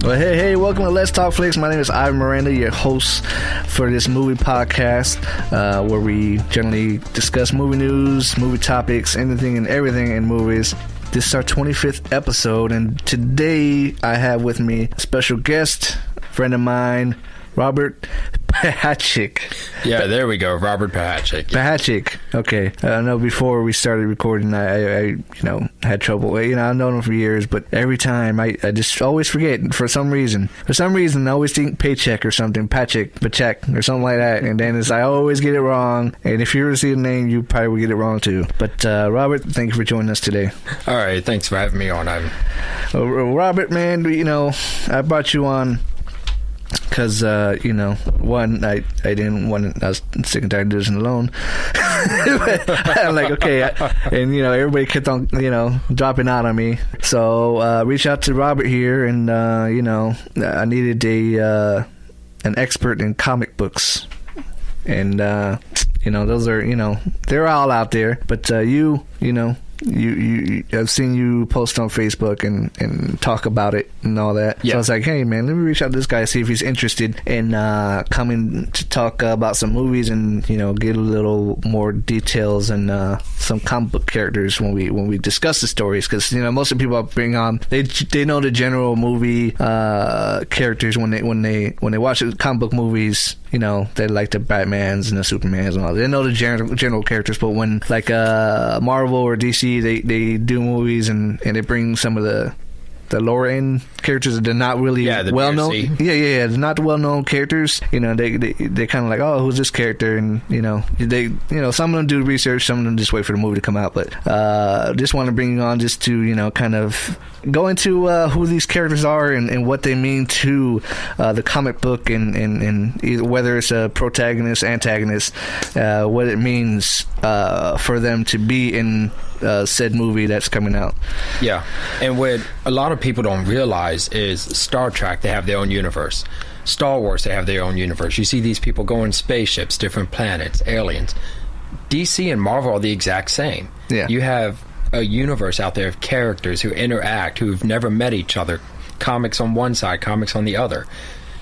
Well, hey, welcome to Let's Talk Flix. My name is Ivan Miranda, your host for this movie podcast, where we generally discuss movie news, movie topics, anything and everything in movies. This is our 25th episode, and today I have with me a special guest, friend of mine, Robert Pahachik. Yeah, there we go, Robert Pahachik. Pahachik. Okay. I know before we started recording, I had trouble. I've known him for years, but every time I just always forget for some reason. For some reason, I always think paycheck or something, Pachek or something like that. And then I always get it wrong. And if you ever see the name, you probably will get it wrong too. But Robert, thank you for joining us today. All right, thanks for having me on. Robert, man, I brought you on because, one, I didn't want to, I was sick and tired of this alone. I'm like, okay. And, everybody kept on, dropping out on me. So, reached out to Robert here and, I needed an expert in comic books. And, those are, they're all out there. But, I've seen you post on Facebook and talk about it and all that. Yeah. So I was like, hey man, let me reach out to this guy, see if he's interested in coming to talk about some movies and get a little more details and some comic book characters when we discuss the stories, because most of the people I bring on, they know the general movie characters when they watch comic book movies. They like the Batmans and the Supermans and all that. They know the general characters, but when like Marvel or DC, they do movies and they bring some of the lower end characters that they're not really well known. Yeah, they're not the well known characters. They kind of like, oh, who's this character? And they some of them do research, some of them just wait for the movie to come out. But just want to bring you on just to kind of go into who these characters are and what they mean to the comic book and whether it's a protagonist, antagonist, what it means for them to be in said movie that's coming out. Yeah, and what a lot of people don't realize is Star Trek, they have their own universe. Star Wars, they have their own universe. You see these people go in spaceships, different planets, aliens. DC and Marvel are the exact same. Yeah. You have a universe out there of characters who interact, who've never met each other. Comics on one side, comics on the other.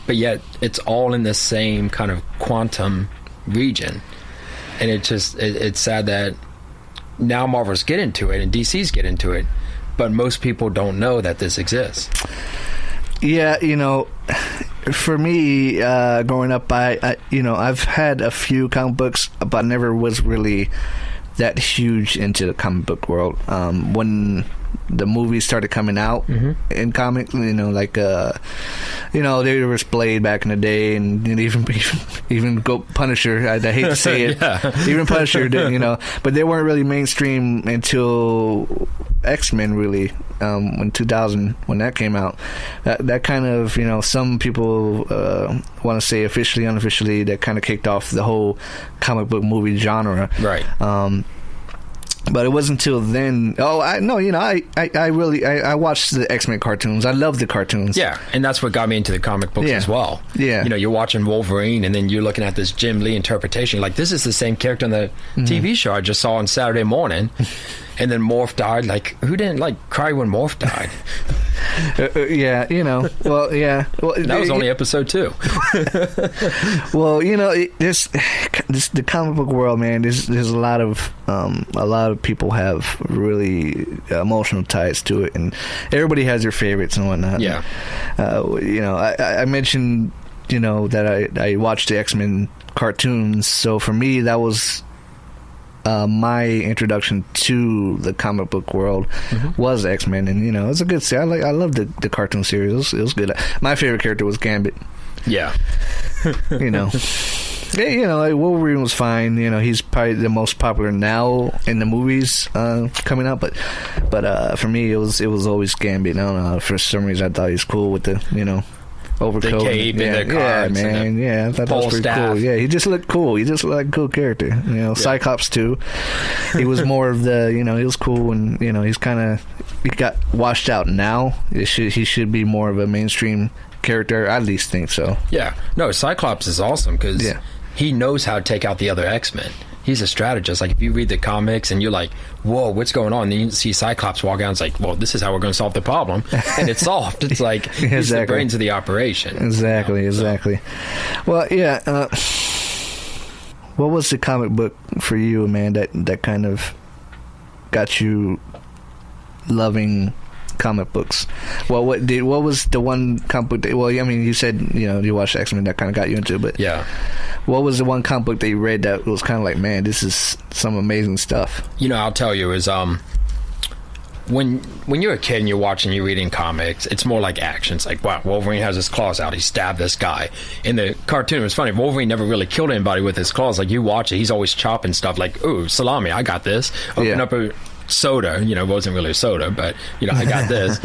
But yet, it's all in the same kind of quantum region. And it's sad that now Marvel's get into it and DC's get into it, but most people don't know that this exists. Yeah, for me, growing up, I've had a few comic books, but never was really that huge into the comic book world. When the movies started coming out in comics, there was Blade back in the day, and even go Punisher. I hate to say it, even Punisher did, but they weren't really mainstream until X-Men, really, in 2000 when that came out. That kind of, some people want to say officially, unofficially, that kind of kicked off the whole comic book movie genre. Right. But it wasn't until then. Oh, I watched the X-Men cartoons. I love the cartoons. Yeah, and that's what got me into the comic books as well. Yeah. You're watching Wolverine, and then you're looking at this Jim Lee interpretation. Like, this is the same character on the TV show I just saw on Saturday morning. And then Morph died. Like, who didn't, cry when Morph died? Yeah, well, yeah. Well, that was only episode 2. Well, this the comic book world, man. There's a lot of people have really emotional ties to it, and everybody has their favorites and whatnot. Yeah. I mentioned that I watched the X-Men cartoons, so for me that was my introduction to the comic book world was X-Men, and it's a good series. I love the cartoon series. It was good. My favorite character was Gambit. Yeah. Wolverine was fine. He's probably the most popular now in the movies coming out. But for me, it was always Gambit. I don't know. For some reason, I thought he was cool with the overcoat. The cape and the cards. Yeah, man. Yeah, I thought that was pretty cool. Yeah, he just looked cool. He just looked like a cool character. Cyclops too. He was more of the. He was cool, and he got washed out now. He should be more of a mainstream character. I at least think so. Yeah. No, Cyclops is awesome because he knows how to take out the other X-Men. he's a strategist. Like, if you read the comics and you're like, whoa, what's going on? And then you see Cyclops walk out and it's like, well, this is how we're going to solve the problem. And it's solved. It's like, he's the brains of the operation. Exactly. Well, yeah. What was the comic book for you, man, that kind of got you loving comic books? Well, what was the one comic book that, well, I mean, you said, you watched X-Men, that kind of got you into it, but yeah, what was the one comic book that you read that was kind of like, man, this is some amazing stuff? I'll tell you, is when you're a kid and you're reading comics, it's more like action. It's like, wow, Wolverine has his claws out, he stabbed this guy. In the cartoon, it was funny, Wolverine never really killed anybody with his claws. Like, you watch it, he's always chopping stuff, like, ooh, salami, I got this. Open up a soda, it wasn't really a soda, but I got this.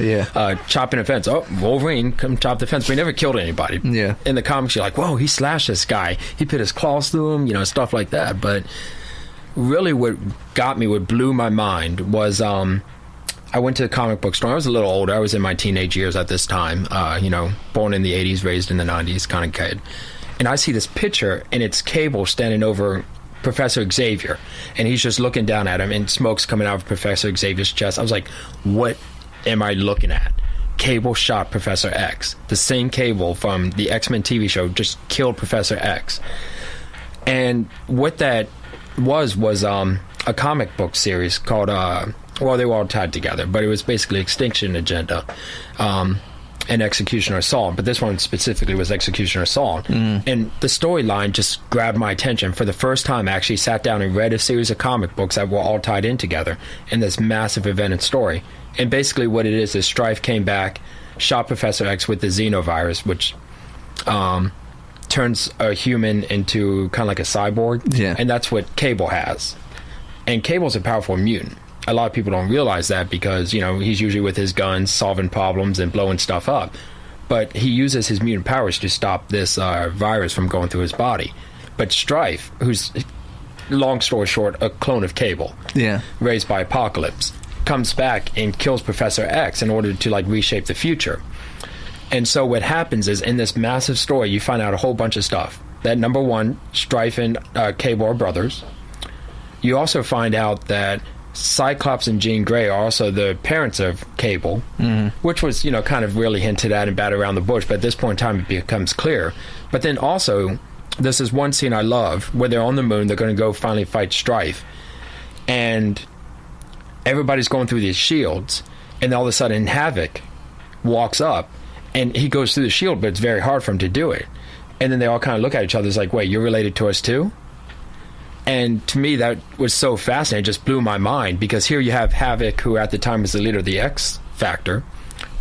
Chopping a fence, oh, Wolverine, come chop the fence. But he never killed anybody. In the comics, you're like, whoa, he slashed this guy, he put his claws through him, stuff like that. But really what blew my mind was I went to a comic book store. I was a little older, I was in my teenage years at this time, born in the 80s, raised in the 90s kind of kid, and I see this picture, and it's Cable standing over Professor Xavier, and he's just looking down at him, and smoke's coming out of Professor Xavier's chest. I was like, what am I looking at? Cable shot Professor X. The same Cable from the X-Men TV show just killed Professor X. And what that was a comic book series called they were all tied together, but it was basically Extinction Agenda and Executioner Assault, but this one specifically was Executioner Assault. And the storyline just grabbed my attention. For the first time, I actually sat down and read a series of comic books that were all tied in together in this massive event and story. And basically what it is Strife came back, shot Professor X with the xenovirus, which turns a human into kind of like a cyborg. And that's what Cable has. And Cable's a powerful mutant. A lot of people don't realize that because, he's usually with his guns, solving problems and blowing stuff up. But he uses his mutant powers to stop this virus from going through his body. But Strife, who's, long story short, a clone of Cable, raised by Apocalypse, comes back and kills Professor X in order to, reshape the future. And so what happens is, in this massive story, you find out a whole bunch of stuff. That, number one, Strife and Cable are brothers. You also find out that Cyclops and Jean Grey are also the parents of Cable, which was, kind of really hinted at and batted around the bush, but at this point in time it becomes clear. But then also, this is one scene I love, where they're on the moon, they're going to go finally fight Strife, and everybody's going through these shields, and all of a sudden Havoc walks up, and he goes through the shield, but it's very hard for him to do it. And then they all kind of look at each other, it's like, wait, you're related to us too? And to me, that was so fascinating. It just blew my mind, because here you have Havoc, who at the time was the leader of the X Factor,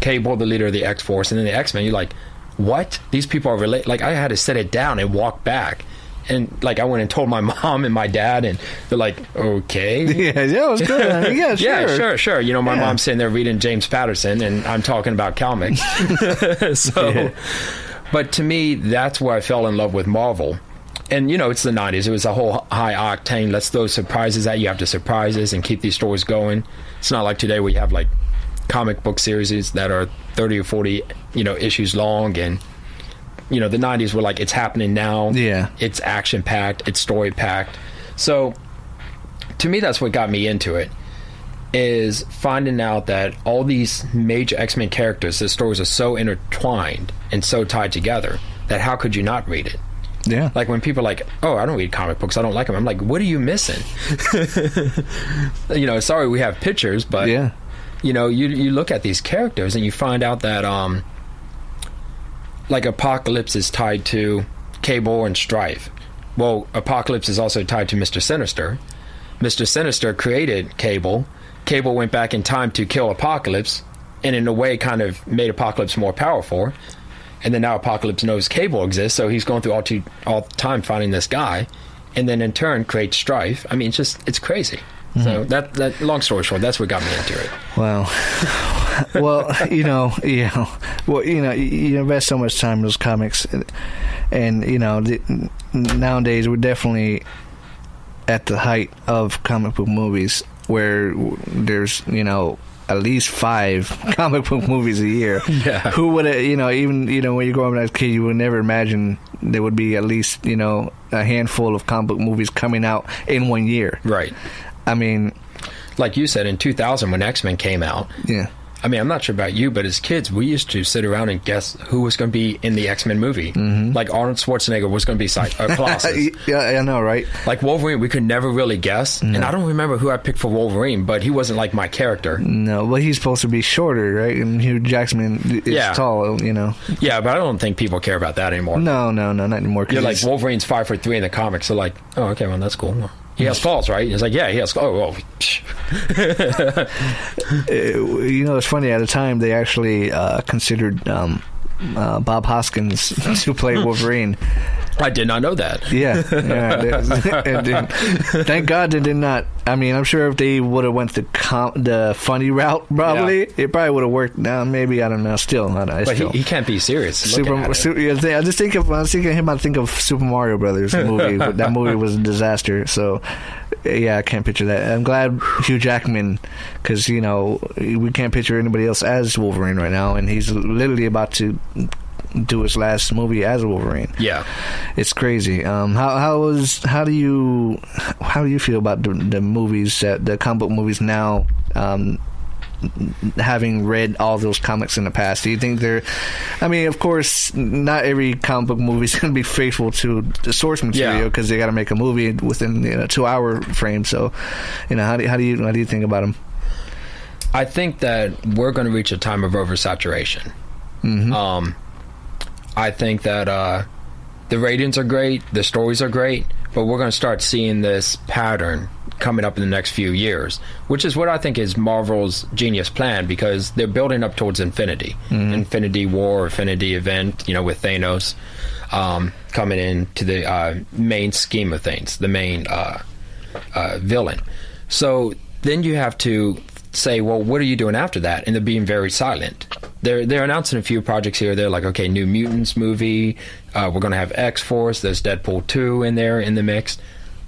Cable, the leader of the X Force, and then the X-Men. You're like, what? These people are related? Like, I had to set it down and walk back. And, I went and told my mom and my dad, and they're like, okay. Yeah, it was good. Yeah, sure. Yeah, sure. My mom's sitting there reading James Patterson, and I'm talking about comics. But to me, that's where I fell in love with Marvel. And, it's the 90s. It was a whole high octane, let's throw surprises at you. You have to surprise us and keep these stories going. It's not like today where you have, comic book series that are 30 or 40, issues long. And, the 90s were it's happening now. Yeah. It's action-packed. It's story-packed. So, to me, that's what got me into it, is finding out that all these major X-Men characters, the stories are so intertwined and so tied together that how could you not read it? Yeah. When people are like, oh, I don't read comic books, I don't like them. I'm like, what are you missing? Sorry we have pictures, but, you look at these characters and you find out that, Apocalypse is tied to Cable and Strife. Well, Apocalypse is also tied to Mr. Sinister. Mr. Sinister created Cable. Cable went back in time to kill Apocalypse, and in a way kind of made Apocalypse more powerful. And then now Apocalypse knows Cable exists, so he's going through all the time finding this guy, and then in turn creates Strife. I mean, it's crazy. So that long story short, that's what got me into it. Wow. Well, you invest so much time in those comics, and nowadays we're definitely at the height of comic book movies, where there's at least 5 comic book movies a year. Yeah. Who would have, even, when you're growing up as a kid, you would never imagine there would be at least, a handful of comic book movies coming out in 1 year. Right. I mean, like you said, in 2000 when X-Men came out. Yeah. I mean, I'm not sure about you, but as kids, we used to sit around and guess who was going to be in the X-Men movie. Mm-hmm. Like Arnold Schwarzenegger was going to be Colossus. Yeah, I know, right? Like Wolverine, we could never really guess. No. And I don't remember who I picked for Wolverine, but he wasn't like my character. No, well, he's supposed to be shorter, right? And Hugh Jackman is tall, Yeah, but I don't think people care about that anymore. No, not anymore. You're like, Wolverine's 5'3" in the comics. So like, oh, okay, well, that's cool. He has claws, right? He's like, yeah, he has claws. It's funny. At the time, they actually considered Bob Hoskins to play Wolverine. I did not know that. Yeah. Thank God they did not. I mean, I'm sure if they would have went the funny route, probably it probably would have worked. Now, maybe, I don't know. Still, but he can't be serious. I just think of when I was thinking of him, I think of Super Mario Brothers movie. That movie was a disaster. So, yeah, I can't picture that. I'm glad Hugh Jackman, because we can't picture anybody else as Wolverine right now, and he's literally about to do his last movie as a Wolverine. Yeah, it's crazy. How do you feel about the movies, the comic book movies now? Having read all those comics in the past, do you think they're? I mean, of course, not every comic book movie is going to be faithful to the source material because they got to make a movie within a 2-hour frame. So, how do you think about them? I think that we're going to reach a time of oversaturation. Mm-hmm. I think that the ratings are great, the stories are great, but we're going to start seeing this pattern coming up in the next few years, which is what I think is Marvel's genius plan, because they're building up towards Infinity. Mm-hmm. Infinity War, Infinity Event, with Thanos coming into the main scheme of things, the main villain. So then you have to say, well, what are you doing after that? And they're being very silent. They're announcing a few projects here. They're like, okay, New Mutants movie. We're going to have X-Force. There's Deadpool 2 in there in the mix.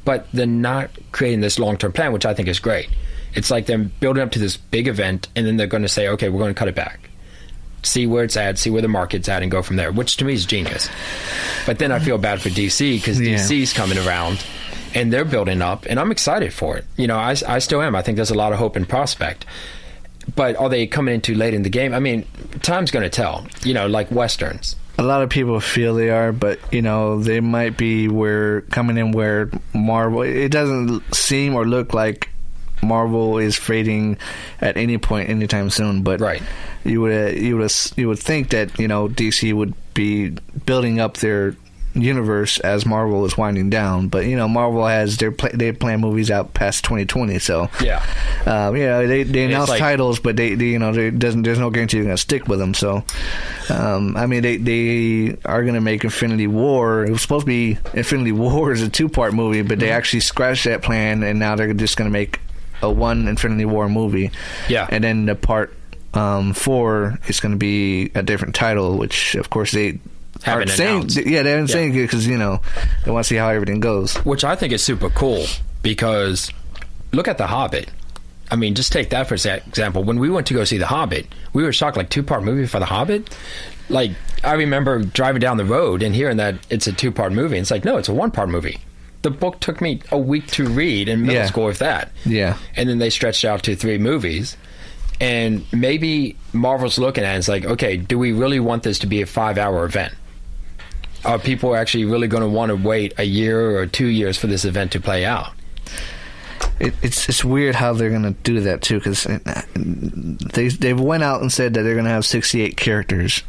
But they're not creating this long-term plan, which I think is great. It's like they're building up to this big event, and then they're going to say, okay, we're going to cut it back. See where it's at, see where the market's at, and go from there, which to me is genius. But then I feel bad for DC, because DC's coming around, and they're building up, and I'm excited for it. I still am. I think there's a lot of hope and prospect. But are they coming in too late in the game? I mean, time's going to tell, like Westerns. A lot of people feel they are, but, they might be coming in where Marvel, it doesn't seem or look like Marvel is fading at any point anytime soon, but right. you would think that, DC would be building up their universe as Marvel is winding down, but Marvel has they plan movies out past 2020, so they announce titles, but they there's no guarantee they're gonna stick with them. So I mean, they are gonna make Infinity War. It was supposed to be Infinity War is a 2-part movie, but they actually scratched that plan, and now they're just gonna make a one Infinity War movie. Yeah, and then the part 4 is gonna be a different title, which of course they haven't announced. They haven't saying it because they want to see how everything goes. Which I think is super cool, because look at The Hobbit. I mean, just take that for example. When we went to go see The Hobbit, we were shocked, like 2-part movie for The Hobbit. Like, I remember driving down the road and hearing that it's a 2-part movie. And it's like, no, it's a 1-part movie. The book took me a week to read in middle school, if that. Yeah. And then they stretched out to 3 movies. And maybe Marvel's looking at it, it's like, okay, do we really want this to be a 5-hour event? Are people actually really going to want to wait a year or 2 years for this event to play out? It's weird how they're going to do that, too, because they went out and said that they're going to have 68 characters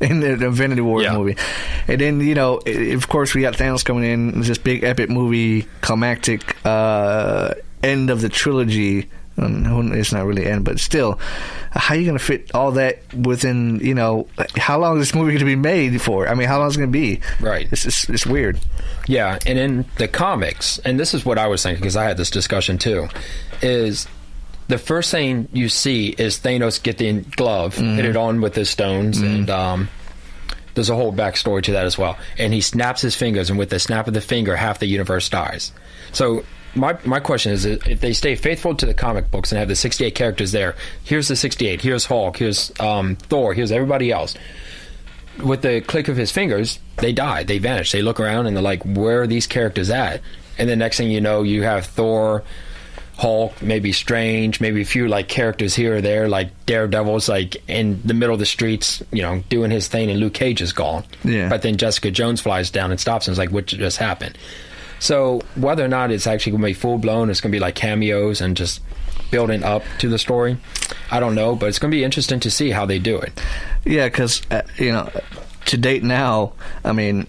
in the Infinity War movie. And then, of course, we got Thanos coming in, this big epic movie, climactic end of the trilogy. It's not really end, but still, how are you going to fit all that within, how long is this movie going to be made for? I mean, how long is it going to be? Right. It's weird. Yeah, and in the comics, and this is what I was thinking, because I had this discussion too, is the first thing you see is Thanos get the glove, hit it on with his stones, and there's a whole backstory to that as well. And he snaps his fingers, and with the snap of the finger, half the universe dies. So my question is, if they stay faithful to the comic books and have the 68 characters there, here's the 68, here's Hulk, here's Thor, here's everybody else. With the click of his fingers, they die, they vanish. They look around and they're like, where are these characters at? And the next thing you know, you have Thor, Hulk, maybe Strange, maybe a few like characters here or there, like Daredevil's like in the middle of the streets, you know, doing his thing, and Luke Cage is gone. Yeah. But then Jessica Jones flies down and stops and is like, what just happened? So whether or not it's actually going to be full blown, it's going to be like cameos and just building up to the story, I don't know, but it's going to be interesting to see how they do it. Yeah, because you know, to date now, I mean,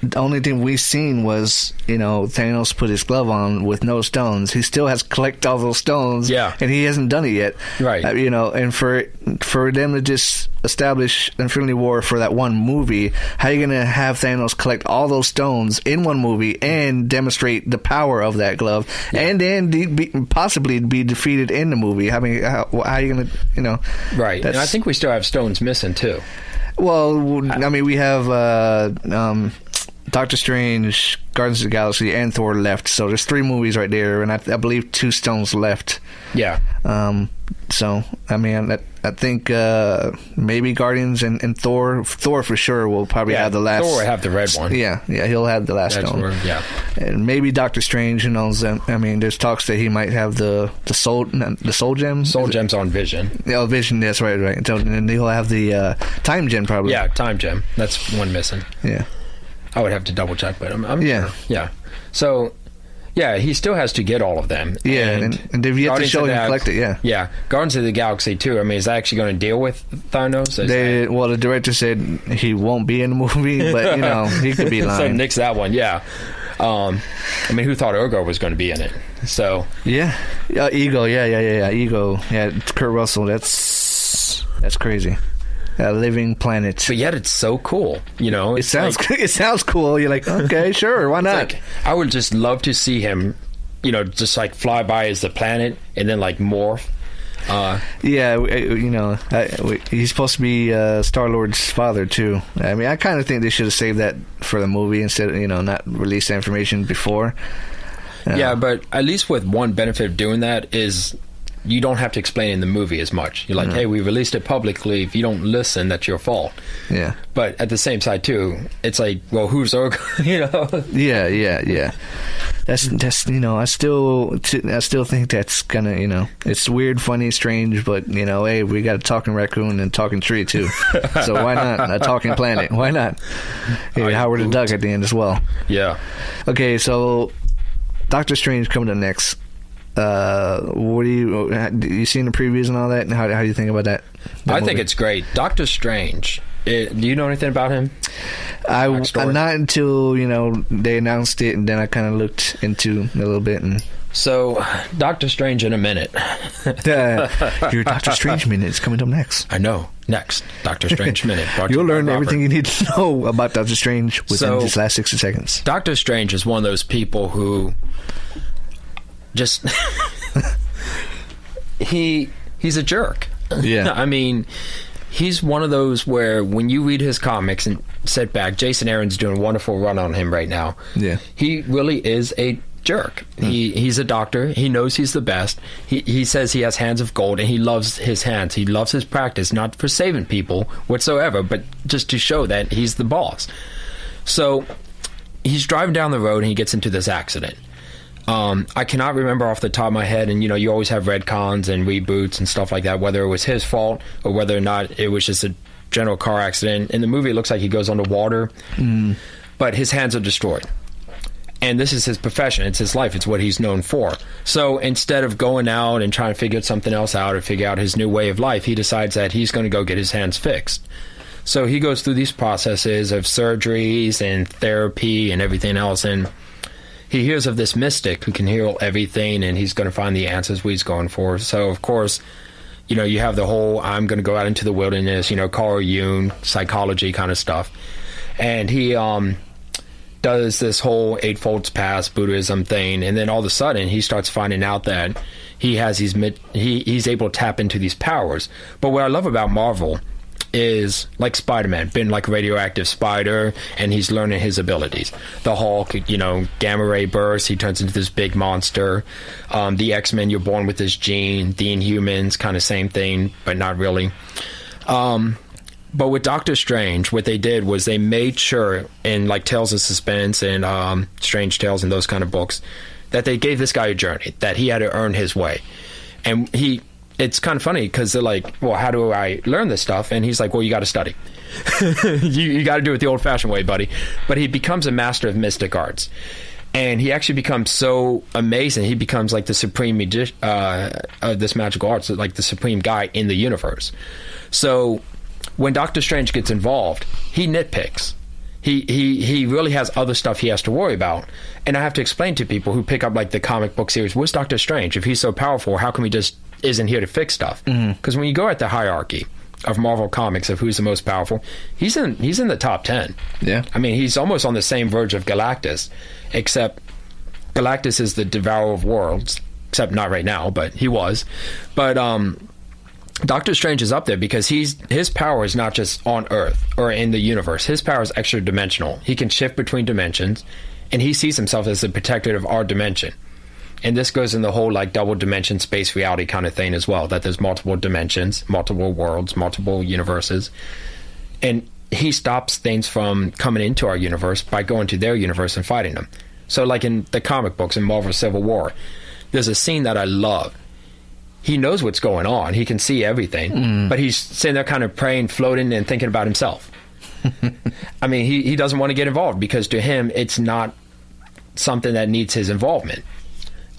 the only thing we've seen was, you know, Thanos put his glove on with no stones. He still has collected all those stones, yeah, and he hasn't done it yet. Right. You know, and for them to just establish Infinity War for that one movie, how are you going to have Thanos collect all those stones in one movie and demonstrate the power of that glove, and then possibly be defeated in the movie? I mean, how are you going to, you know? Right. And I think we still have stones missing, too. Well, I mean, we have Doctor Strange, Guardians of the Galaxy, and Thor left. So there's 3 movies right there, and I believe 2 stones left. Yeah. So, I mean, I think maybe Guardians and Thor for sure will probably have the last. Thor will have the red one. Yeah, he'll have the last stone. Yeah. And maybe Doctor Strange, who knows? I mean, there's talks that he might have the soul gem. Soul gem's on Vision. Yeah, Vision, that's right. So, and he'll have the time gem probably. Yeah, time gem. That's one missing. Yeah. I would have to double check, but I'm yeah. Sure. Yeah. So, yeah, he still has to get all of them. Yeah, and they've yet to show him collect it, yeah. Yeah. Guardians of the Galaxy, too. I mean, is that actually going to deal with Thanos? Well, the director said he won't be in the movie, but, you know, he could be lying. So nix that one, yeah. I mean, who thought Ego was going to be in it? So. Yeah. Ego, yeah. Ego. Yeah, Kurt Russell, that's crazy. A living planet, but yet it's so cool. You know, it sounds cool. You're like, okay, sure, why not? Like, I would just love to see him, you know, just like fly by as the planet and then like morph. Yeah, you know, he's supposed to be Star-Lord's father too. I mean, I kind of think they should have saved that for the movie instead of, you know, not release the information before. Yeah, but at least with one benefit of doing that is you don't have to explain in the movie as much. You're like, hey, we released it publicly. If you don't listen, that's your fault. Yeah. But at the same side, too, it's like, well, who's Urgo? You know? Yeah. That's you know, I still think that's gonna, you know, it's weird, funny, strange, but, you know, hey, we got a talking raccoon and talking tree, too. So why not? A talking planet. Why not? Hey, Howard the Duck at the end as well. Yeah. Okay, so Doctor Strange coming up next. What do you seen the previews and all that? And how do you think about that I think it's great. Doctor Strange. Do you know anything about him? Not until, you know, they announced it, and then I kind of looked into a little bit. And so, Doctor Strange in a minute. Your Doctor Strange minute is coming up next. I know. Next, Doctor Strange minute. You'll learn everything you need to know about Doctor Strange within these last 60 seconds. Doctor Strange is one of those people who just he's a jerk. Yeah. I mean, he's one of those where when you read his comics and sit back, Jason Aaron's doing a wonderful run on him right now. Yeah. He really is a jerk. He's a doctor. He knows he's the best. He says he has hands of gold, and he loves his hands. He loves his practice, not for saving people whatsoever, but just to show that he's the boss. So he's driving down the road and he gets into this accident. I cannot remember off the top of my head, and you know, you always have retcons and reboots and stuff like that, whether it was his fault or whether or not it was just a general car accident. In the movie, it looks like he goes underwater, but his hands are destroyed. And this is his profession. It's his life. It's what he's known for. So instead of going out and trying to figure something else out or figure out his new way of life, he decides that he's going to go get his hands fixed. So he goes through these processes of surgeries and therapy and everything else, and he hears of this mystic who can heal everything, and he's going to find the answers what he's going for. So, of course, you know, you have the whole, I'm going to go out into the wilderness, you know, Carl Jung, psychology kind of stuff. And he does this whole Eight Folds Path Buddhism thing, and then all of a sudden he starts finding out that he has these, he's able to tap into these powers. But what I love about Marvel is like Spider-Man, been like a radioactive spider, and he's learning his abilities. The Hulk, gamma ray burst, he turns into this big monster. The X-Men, you're born with this gene. The Inhumans, kind of same thing, but not really. But with Doctor Strange, what they did was they made sure in like Tales of Suspense and Strange Tales and those kind of books that they gave this guy a journey, that he had to earn his way. And it's kind of funny because they're like, well, how do I learn this stuff? And he's like, well, you got to study. you got to do it the old-fashioned way, buddy. But he becomes a master of mystic arts. And he actually becomes so amazing. He becomes like the supreme magician of this magical arts, like the supreme guy in the universe. So when Doctor Strange gets involved, he nitpicks. He really has other stuff he has to worry about. And I have to explain to people who pick up like the comic book series, what's Doctor Strange? If he's so powerful, how come he just isn't here to fix stuff? Because when you go at the hierarchy of Marvel Comics of who's the most powerful, he's in the top 10. Yeah. I mean, he's almost on the same verge of Galactus, except Galactus is the devourer of worlds, except not right now, but he was. But Doctor Strange is up there because his power is not just on Earth or in the universe. His power is extra dimensional. He can shift between dimensions, and he sees himself as the protector of our dimension. And this goes in the whole like double dimension space reality kind of thing as well, that there's multiple dimensions, multiple worlds, multiple universes. And he stops things from coming into our universe by going to their universe and fighting them. So like in the comic books in Marvel Civil War, there's a scene that I love. He knows what's going on. He can see everything, but he's sitting there kind of praying, floating, and thinking about himself. I mean, he doesn't want to get involved because to him, it's not something that needs his involvement.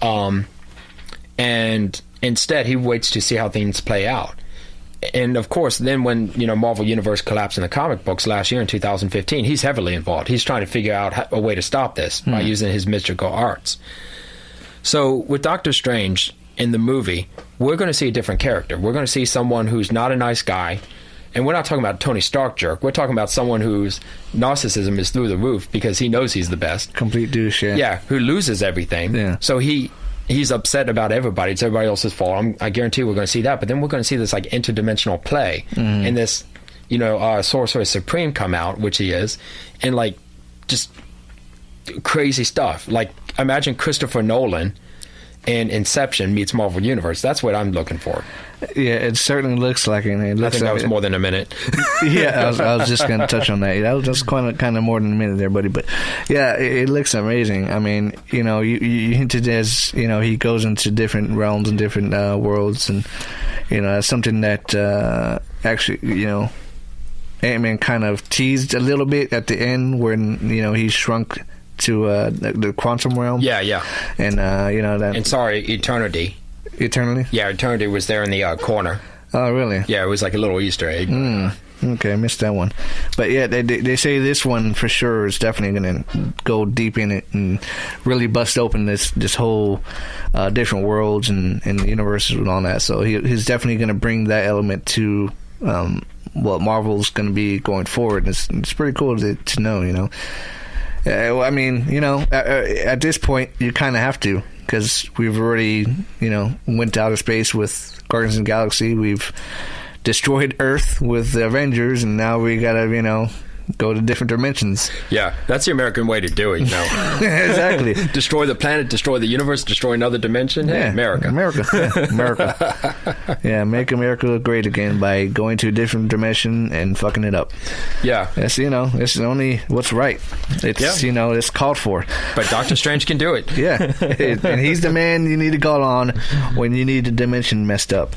And instead, he waits to see how things play out. And of course, then when Marvel Universe collapsed in the comic books last year in 2015, he's heavily involved. He's trying to figure out a way to stop this by using his mystical arts. So with Doctor Strange in the movie, we're going to see a different character. We're going to see someone who's not a nice guy. And we're not talking about Tony Stark jerk. We're talking about someone whose narcissism is through the roof because he knows he's the best. Complete douche, yeah. Yeah, who loses everything. Yeah. So he's upset about everybody. It's everybody else's fault. I guarantee we're going to see that. But then we're going to see this like interdimensional play. And this, Sorcerer Supreme come out, which he is. And like just crazy stuff. Like imagine Christopher Nolan and Inception meets Marvel Universe. That's what I'm looking for. Yeah, it certainly looks like it. I think that was more than a minute. Yeah, I was just going to touch on that. That was just kind of more than a minute there, buddy. But yeah, it looks amazing. I mean, you hinted as, he goes into different realms and different worlds. And, that's something that actually, Ant-Man kind of teased a little bit at the end when, he shrunk to the quantum realm. Yeah. And, that... And sorry, Eternity. Eternity? Yeah, Eternity was there in the corner. Oh, really? Yeah, it was like a little Easter egg. Okay, I missed that one. But yeah, they say this one for sure is definitely going to go deep in it and really bust open this whole different worlds and universes and all that. So he's definitely going to bring that element to what Marvel's going to be going forward. It's pretty cool to know, I mean, at this point, you kind of have to, because we've already, went to outer space with Guardians of the Galaxy. We've destroyed Earth with the Avengers, and now we got to, go to different dimensions. Yeah, that's the American way to do it, Exactly. Destroy the planet, destroy the universe, destroy another dimension. Hey, yeah, America. America. Yeah, make America great again by going to a different dimension and fucking it up. Yeah. That's, it's only what's right. It's, it's called for. But Doctor Strange can do it. Yeah. And he's the man you need to call on when you need a dimension messed up.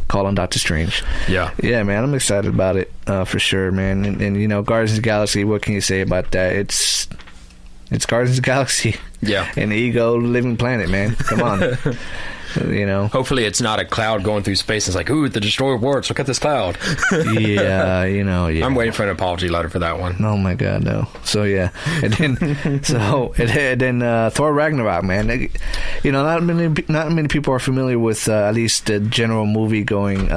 Call on Doctor Strange. Yeah, man, I'm excited about it for sure, man. And Guardians of the Galaxy, what can you say about that? It's Guardians of the Galaxy. Yeah, an ego living planet, man. Come on. Hopefully it's not a cloud going through space. It's like, ooh, the destroyer works. Look at this cloud. Yeah. I'm waiting for an apology letter for that one. Oh my God, no. So yeah, and then Thor Ragnarok, man. Not many people are familiar with at least the general movie going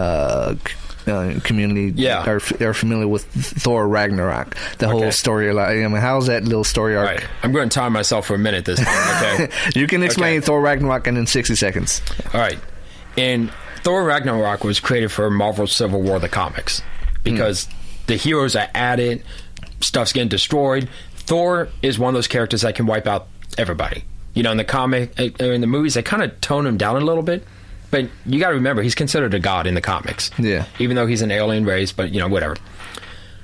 community. Yeah, are familiar with Thor Ragnarok, the whole storyline. I mean, how's that little story arc? Right. I'm going to time myself for a minute this time. Okay, you can explain Thor Ragnarok in 60 seconds. All right. And Thor Ragnarok was created for Marvel Civil War, the comics. because the heroes are at it, stuff's getting destroyed. Thor is one of those characters that can wipe out everybody. You know, in the comic, in the movies, they kind of tone him down a little bit. But you got to remember, he's considered a god in the comics. Yeah. Even though he's an alien race, but, you know, whatever.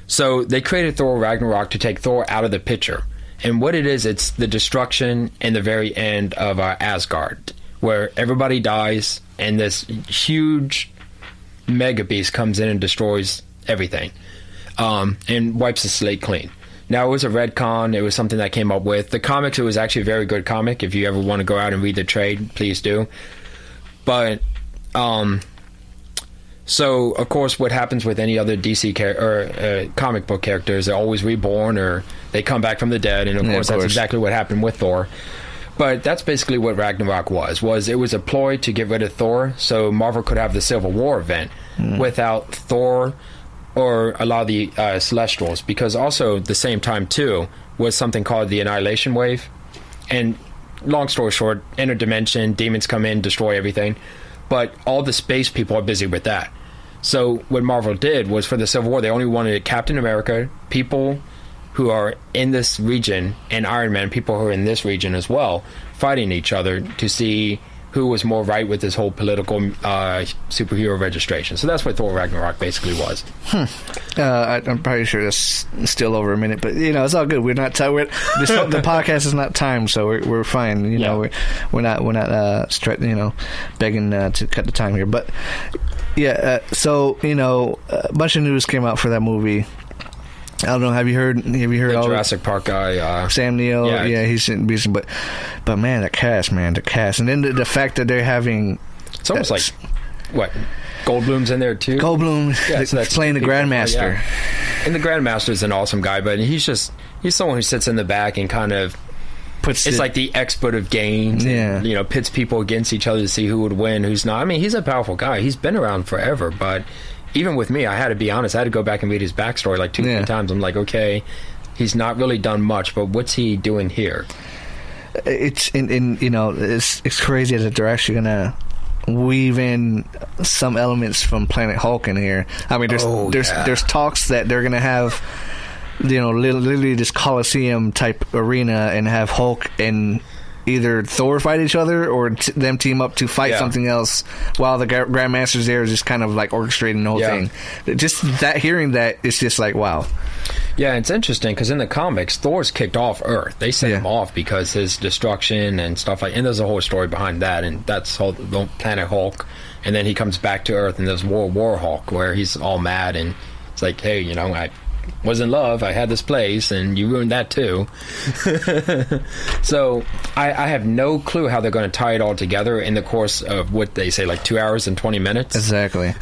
So they created Thor Ragnarok to take Thor out of the picture. And what it is, it's the destruction and the very end of Asgard, where everybody dies and this huge mega beast comes in and destroys everything, and wipes the slate clean. Now, it was a retcon. It was something that came up with. The comics, it was actually a very good comic. If you ever want to go out and read the trade, please do. But, so, of course, what happens with any other DC comic book characters, they're always reborn or they come back from the dead. And, of course, that's exactly what happened with Thor. But that's basically what Ragnarok was. It was a ploy to get rid of Thor so Marvel could have the Civil War event without Thor or a lot of the Celestials. Because also, at the same time, too, was something called the Annihilation Wave. And long story short, interdimension, demons come in, destroy everything. But all the space people are busy with that. So what Marvel did was for the Civil War, they only wanted Captain America, people who are in this region, and Iron Man, people who are in this region as well, fighting each other to see who was more right with this whole political superhero registration. So that's what Thor Ragnarok basically was. I'm probably sure that's still over a minute, but you know, it's all good. We're not the podcast is not timed, so we're fine. You know, we're not begging to cut the time here. But yeah, so you know, a bunch of news came out for that movie. I don't know. Have you heard the all Jurassic Park guy? Sam Neill. Yeah, he's decent. But man, the cast, and then the fact that they're having, it's almost like what Goldblum's in there too. Goldblum, so that's playing the Grandmaster. Yeah. And the Grandmaster's an awesome guy, but he's someone who sits in the back and kind of it's like the expert of games. Yeah, and, you know, pits people against each other to see who would win, who's not. I mean, he's a powerful guy. He's been around forever, but. Even with me, I had to be honest. I had to go back and read his backstory like 2-3 times. I'm like, okay, he's not really done much, but what's he doing here? It's it's crazy that they're actually gonna weave in some elements from Planet Hulk in here. I mean, there's talks that they're gonna have, you know, literally this Coliseum type arena and have Hulk and either Thor fight each other or them team up to fight something else while the Grandmaster's there is just kind of like orchestrating the whole thing. Just hearing that, it's just like, wow. Yeah, it's interesting because in the comics, Thor's kicked off Earth. They sent him off because his destruction and stuff like. And there's a whole story behind that, and that's whole the Planet Hulk. And then he comes back to Earth, and there's World War Hulk, where he's all mad and it's like, hey, you know, I was in love, I had this place, and you ruined that too. So I have no clue how they're going to tie it all together in the course of what they say, like 2 hours and 20 minutes. Exactly.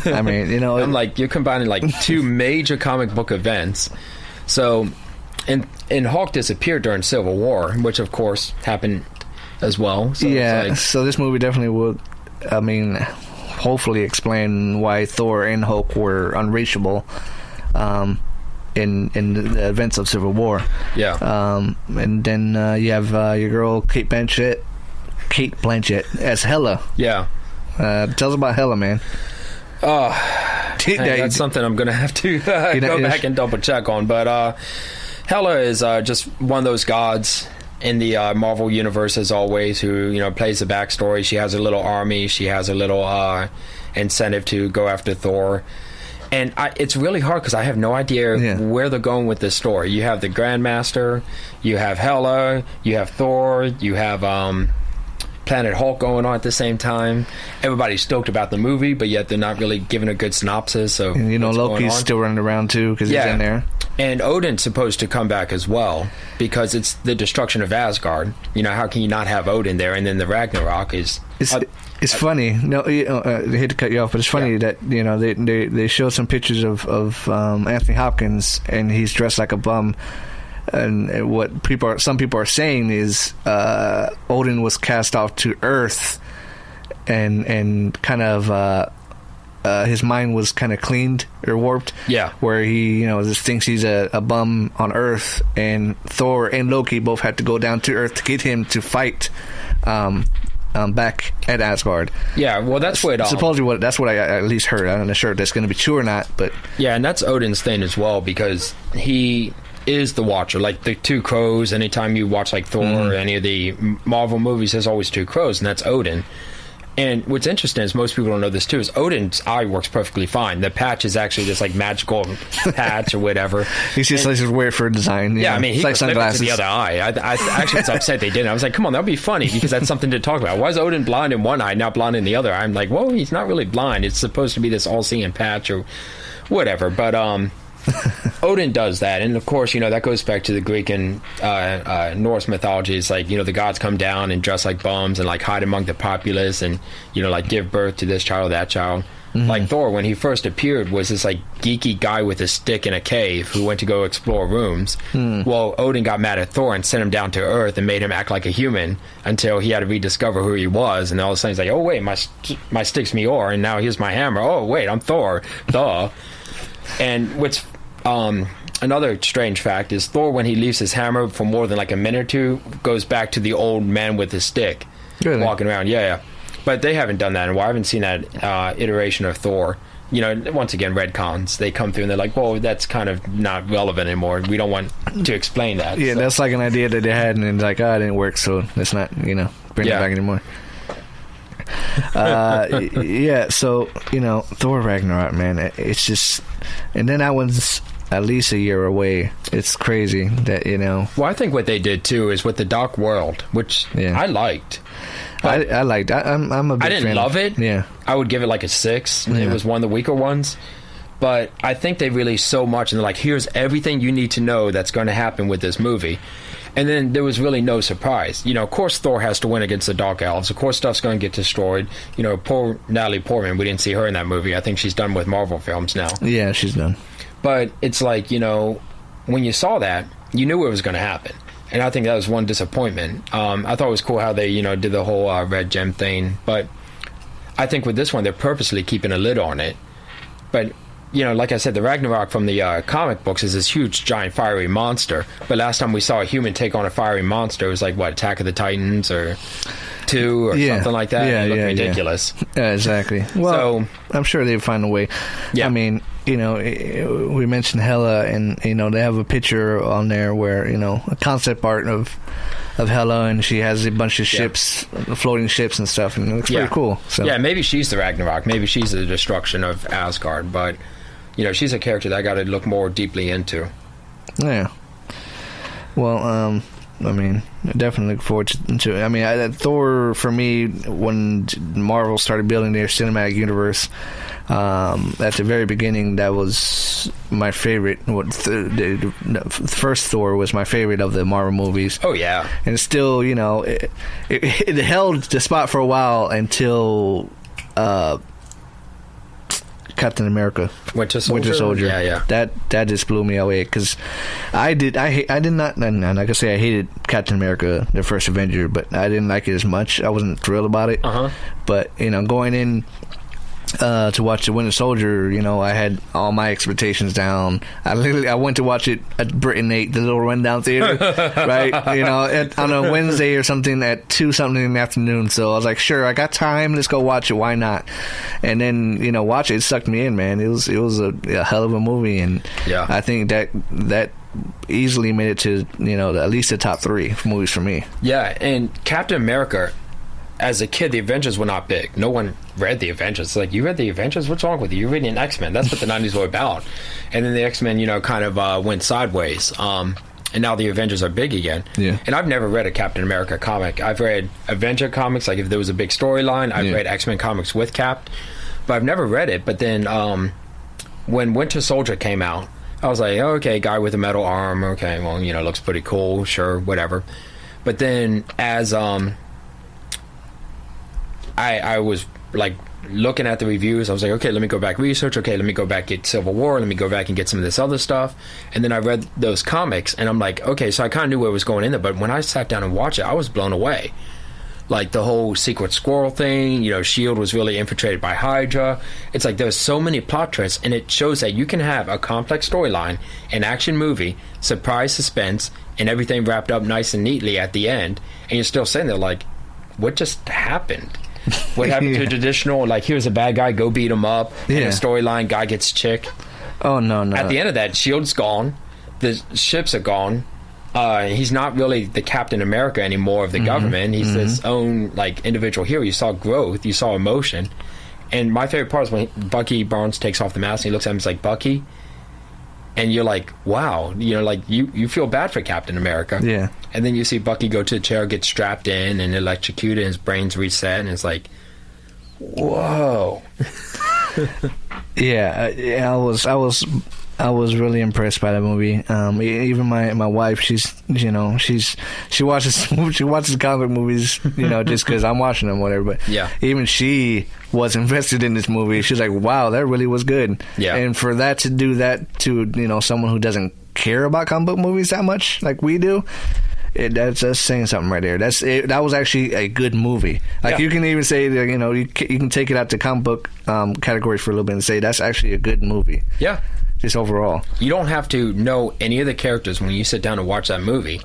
I mean, you know, I'm like, you're combining like two major comic book events. So and Hulk disappeared during Civil War, which of course happened as well. So so this movie definitely would, I mean, hopefully explain why Thor and Hulk were unreachable in the events of Civil War. Yeah. And then you have your girl Kate Blanchett as Hela. Yeah. Tell us about Hela, man. That's something I'm going to have to go back and double check on. But Hela is just one of those gods in the Marvel universe, as always, who, you know, plays the backstory. She has a little army. She has a little incentive to go after Thor. And it's really hard because I have no idea where they're going with this story. You have the Grandmaster, you have Hela, you have Thor, you have Planet Hulk going on at the same time. Everybody's stoked about the movie, but yet they're not really giving a good synopsis of and, you know, Loki's still running around too because he's in there. And Odin's supposed to come back as well because it's the destruction of Asgard. You know, how can you not have Odin there? And then the Ragnarok is... It's funny. No, I hate to cut you off, but it's funny that, you know, they showed some pictures of Anthony Hopkins, and he's dressed like a bum. And what some people are saying is Odin was cast off to Earth, and kind of his mind was kind of cleaned or warped. Yeah, where he, you know, just thinks he's a bum on Earth, and Thor and Loki both had to go down to Earth to get him to fight back at Asgard. Yeah, well, that's what supposedly that's what I at least heard. I'm not sure if that's going to be true or not, but yeah, and that's Odin's thing as well, because he is the Watcher. Like the two crows. Anytime you watch like Thor or any of the Marvel movies, there's always two crows, and that's Odin. And what's interesting is most people don't know this too, is Odin's eye works perfectly fine. The patch is actually this like magical patch or whatever. He's just like weird for design. Yeah, I mean, he like could flip it to the other eye. I actually was upset they didn't. I was like, come on, that would be funny, because that's something to talk about. Why is Odin blind in one eye, not blind in the other? I'm like, well, he's not really blind. It's supposed to be this all-seeing patch or whatever. But Odin does that, and of course, that goes back to the Greek and Norse mythology. It's like, the gods come down and dress like bums and like hide among the populace and like give birth to this child or that child. Like Thor, when he first appeared, was this like geeky guy with a stick in a cave who went to go explore rooms. Well, Odin got mad at Thor and sent him down to Earth and made him act like a human until he had to rediscover who he was. And all of a sudden he's like, oh wait, my stick's Mjolnir, and now here's my hammer. Oh wait, I'm Thor. Duh. And what's another strange fact is Thor, when he leaves his hammer for more than like a minute or two, goes back to the old man with his stick, really? Walking around. Yeah. But they haven't done that, and I haven't seen that iteration of Thor. Once again, retcons. They come through and they're like, well, that's kind of not relevant anymore. We don't want to explain that. Yeah, so that's like an idea that they had, and it's like, it didn't work, so let's not, bring it back anymore. Yeah, so, Thor Ragnarok, man, it's just... And then that one's at least a year away. It's crazy that, Well, I think what they did, too, is with the Dark World, which I liked. I liked. I'm a big fan. I didn't love it. Yeah, I would give it like a 6. Yeah. It was one of the weaker ones, but I think they released so much, and they're like, "Here's everything you need to know that's going to happen with this movie." And then there was really no surprise. Of course, Thor has to win against the Dark Elves. Of course, stuff's going to get destroyed. Poor Natalie Portman. We didn't see her in that movie. I think she's done with Marvel films now. Yeah, she's done. But it's like, when you saw that, you knew it was going to happen. And I think that was one disappointment. I thought it was cool how they, did the whole red gem thing. But I think with this one, they're purposely keeping a lid on it. But, like I said, the Ragnarok from the comic books is this huge, giant, fiery monster. But last time we saw a human take on a fiery monster, it was like, what, Attack of the Titans or 2 or something like that? Yeah, it looked ridiculous. Yeah, exactly. Well, so, I'm sure they'd find a way. Yeah. I mean... we mentioned Hela, and they have a picture on there where a concept art of Hela, and she has a bunch of ships, floating ships and stuff, and it looks pretty cool. So yeah, maybe she's the Ragnarok, maybe she's the destruction of Asgard, but she's a character that I got to look more deeply into. Yeah. Well, I mean, definitely look forward to it. I mean, Thor, for me, when Marvel started building their cinematic universe, at the very beginning, that was my favorite. The first Thor was my favorite of the Marvel movies. Oh, yeah. And still, it held the spot for a while until... Captain America, Winter Soldier. Yeah. That just blew me away, because I did not, and like I say, I hated Captain America, the first Avenger, but I didn't like it as much. I wasn't thrilled about it. But going in to watch the Winter Soldier, I had all my expectations down. I went to watch it at Britain 8, the little rundown theater, right? On a Wednesday or something at 2 something in the afternoon. So I was like, sure, I got time. Let's go watch it. Why not? And then watch it. It sucked me in, man. It was a hell of a movie, and I think that easily made it to at least the top 3 movies for me. Yeah, and Captain America. As a kid, the Avengers were not big. No one read the Avengers. It's like, you read the Avengers? What's wrong with you? You're reading X-Men. That's what the 90s were about. And then the X-Men, kind of went sideways. And now the Avengers are big again. Yeah. And I've never read a Captain America comic. I've read Avenger comics, like if there was a big storyline. I've read X-Men comics with Cap. But I've never read it. But then when Winter Soldier came out, I was like, okay, guy with a metal arm. Okay, well, looks pretty cool. Sure, whatever. But then as... I was like looking at the reviews. I was like, okay, let me go back research. Okay, let me go back get Civil War. Let me go back and get some of this other stuff. And then I read those comics, and I'm like, okay, so I kind of knew where it was going in there. But when I sat down and watched it, I was blown away. Like the whole Secret Squirrel thing, S.H.I.E.L.D. was really infiltrated by Hydra. It's like there's so many plot twists, and it shows that you can have a complex storyline, an action movie, surprise suspense, and everything wrapped up nice and neatly at the end, and you're still sitting there like, what just happened? What happened to traditional, like, here's a bad guy, go beat him up, and a storyline, guy gets chick. Oh, no. At the end of that, S.H.I.E.L.D.'s gone, the ships are gone, he's not really the Captain America anymore of the government, he's his own, like, individual hero. You saw growth, you saw emotion, and my favorite part is when Bucky Barnes takes off the mask, and he looks at him, he's like, Bucky, and you're like, wow, you know, like, you feel bad for Captain America. Yeah. And then you see Bucky go to the chair, get strapped in, and electrocuted, and his brain's reset, and it's like, whoa. Yeah, I was really impressed by that movie. Even my wife, she watches comic movies, you know, just because I'm watching them, whatever. But even she was invested in this movie. She's like, wow, that really was good. Yeah. And for that to do that to, you know, someone who doesn't care about comic book movies that much like we do, that's saying something right there. That was actually a good movie. Like, you can even say that, you know, you can take it out to comic book categories for a little bit and say that's actually a good movie. Yeah. Just overall. You don't have to know any of the characters when you sit down and watch that movie.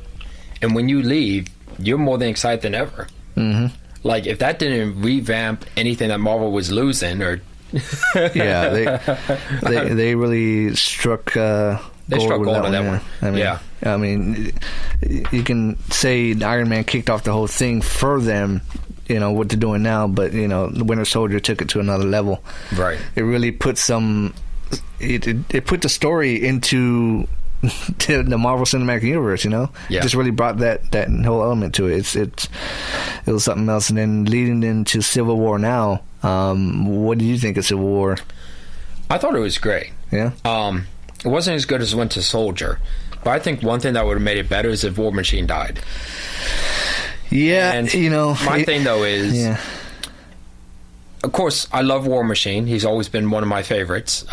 And when you leave, you're more than excited than ever. Mm-hmm. Like, if that didn't revamp anything that Marvel was losing, or... yeah, they really struck... They struck gold on that one. I mean, you can say Iron Man kicked off the whole thing for them, you know, what they're doing now, but, you know, the Winter Soldier took it to another level. Right. It really put some... It put the story into the Marvel Cinematic Universe, you know? Yeah. It just really brought that whole element to it. It was something else. And then leading into Civil War now, what did you think of Civil War? I thought it was great. Yeah? It wasn't as good as Winter Soldier, but I think one thing that would have made it better is if War Machine died. Yeah, and you know... My thing, though, is... Yeah. Of course, I love War Machine. He's always been one of my favorites.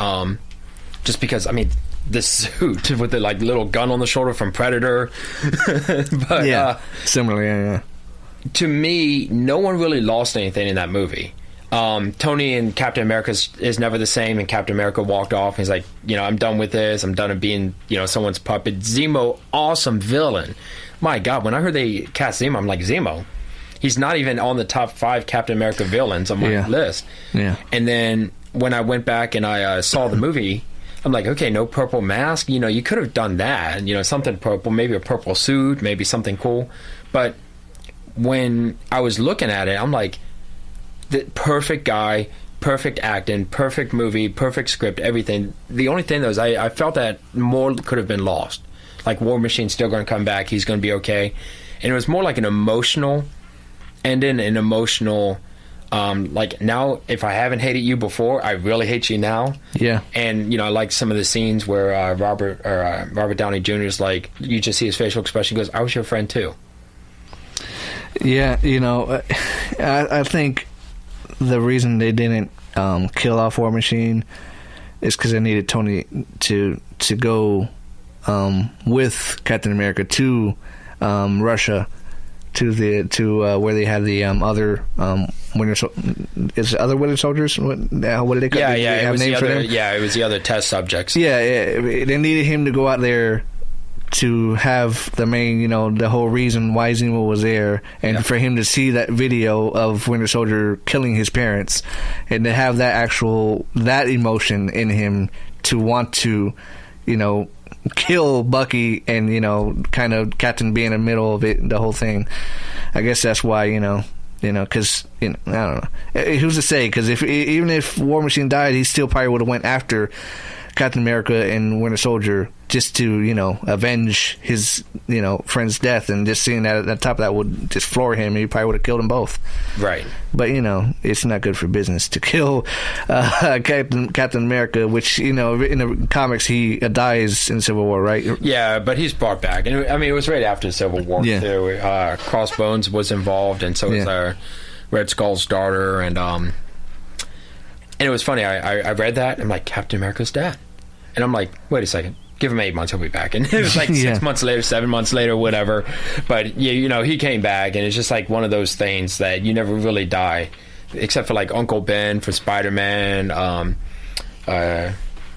Just because, I mean, the suit with the, like, little gun on the shoulder from Predator. But, yeah, similarly, yeah. To me, no one really lost anything in that movie. Tony and Captain America is never the same, and Captain America walked off. He's like, you know, I'm done with this. I'm done with being, you know, someone's puppet. Zemo, awesome villain. My God, when I heard they cast Zemo, I'm like, Zemo? He's not even on the top 5 Captain America villains on my list. Yeah. And then when I went back and I saw the movie, I'm like, okay, no purple mask. You know, you could have done that. You know, something purple, maybe a purple suit, maybe something cool. But when I was looking at it, I'm like, the perfect guy, perfect acting, perfect movie, perfect script, everything. The only thing, though, is I felt that more could have been lost. Like, War Machine's still going to come back. He's going to be okay. And it was more like an emotional... ending, an emotional, like, now, if I haven't hated you before, I really hate you now. Yeah. And, you know, I like some of the scenes where Robert Downey Jr. is like, you just see his facial expression, he goes, I was your friend too. Yeah, you know, I think the reason they didn't kill off War Machine is because they needed Tony to go with Captain America to Russia, to where they had the other Winter Soldiers. What did they call? It was the other test subjects. Yeah, they needed him to go out there to have the main, you know, the whole reason why Zemo was there, and for him to see that video of Winter Soldier killing his parents, and to have that emotion in him to want to, you know, kill Bucky, and, you know, kind of Captain being in the middle of it, the whole thing. I guess that's why, you know, because, you know, I don't know. Who's to say? Because even if War Machine died, he still probably would have went after Captain America and Winter Soldier just to, you know, avenge his, you know, friend's death, and just seeing that at the top of that would just floor him. He probably would have killed them both. Right. But, you know, it's not good for business to kill Captain America, which, you know, in the comics he dies in Civil War, right? Yeah, but he's brought back. And I mean, it was right after Civil War too. Crossbones was involved, and so was Red Skull's daughter, and it was funny. I read that, and I'm like, Captain America's dead. And I'm like, wait a second. Give him 8 months, he'll be back. And it was like 6 months later, 7 months later, whatever. But, you know, he came back, and it's just like one of those things that you never really die, except for, like, Uncle Ben for Spider-Man,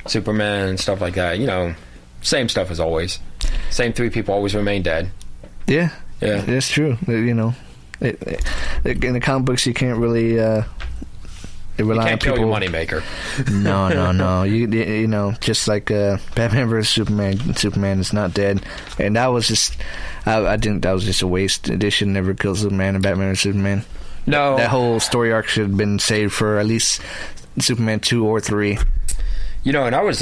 Superman, and stuff like that. You know, same stuff as always. Same 3 people always remain dead. Yeah. Yeah. That's true. You know. in the comic books, you can't really rely you on can't kill people. your moneymaker. No. You know, just like Batman vs Superman. Superman is not dead, and that was just. I think that was just a waste. They should never kill Superman in Batman vs Superman. No, that whole story arc should have been saved for at least Superman 2 or 3. You know, and I was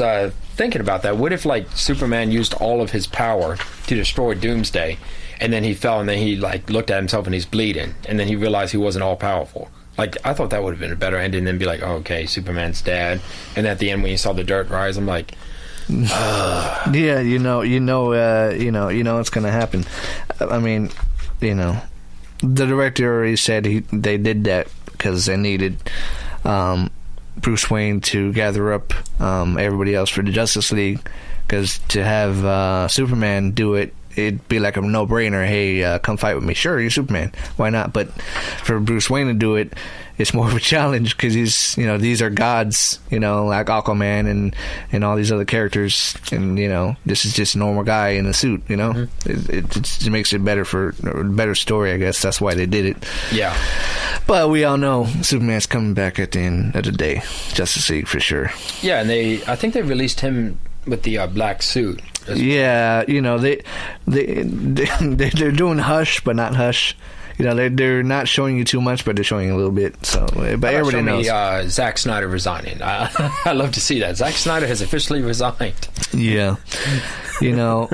thinking about that. What if, like, Superman used all of his power to destroy Doomsday, and then he fell, and then he, like, looked at himself and he's bleeding, and then he realized he wasn't all powerful. Like, I thought that would have been a better ending than be like, oh, okay, Superman's dead. And at the end, when you saw the dirt rise, I'm like, yeah, you know what's gonna happen. I mean, you know, the director already said they did that because they needed Bruce Wayne to gather up everybody else for the Justice League. Because to have Superman do it, it'd be like a no-brainer. Hey, come fight with me. Sure, you're Superman. Why not? But for Bruce Wayne to do it, it's more of a challenge because he's, you know, these are gods, you know, like Aquaman and all these other characters, and you know, this is just a normal guy in a suit. You know, it just makes it better story. I guess that's why they did it. yeah. But we all know Superman's coming back at the end of the day. Justice League for sure. Yeah, and I think they released him with the black suit. Yeah, you know, they're doing Hush, but not Hush. You know, they're not showing you too much, but they're showing you a little bit. So, but everybody knows. Zack Snyder resigning. I love to see that. Zack Snyder has officially resigned. Yeah, you know,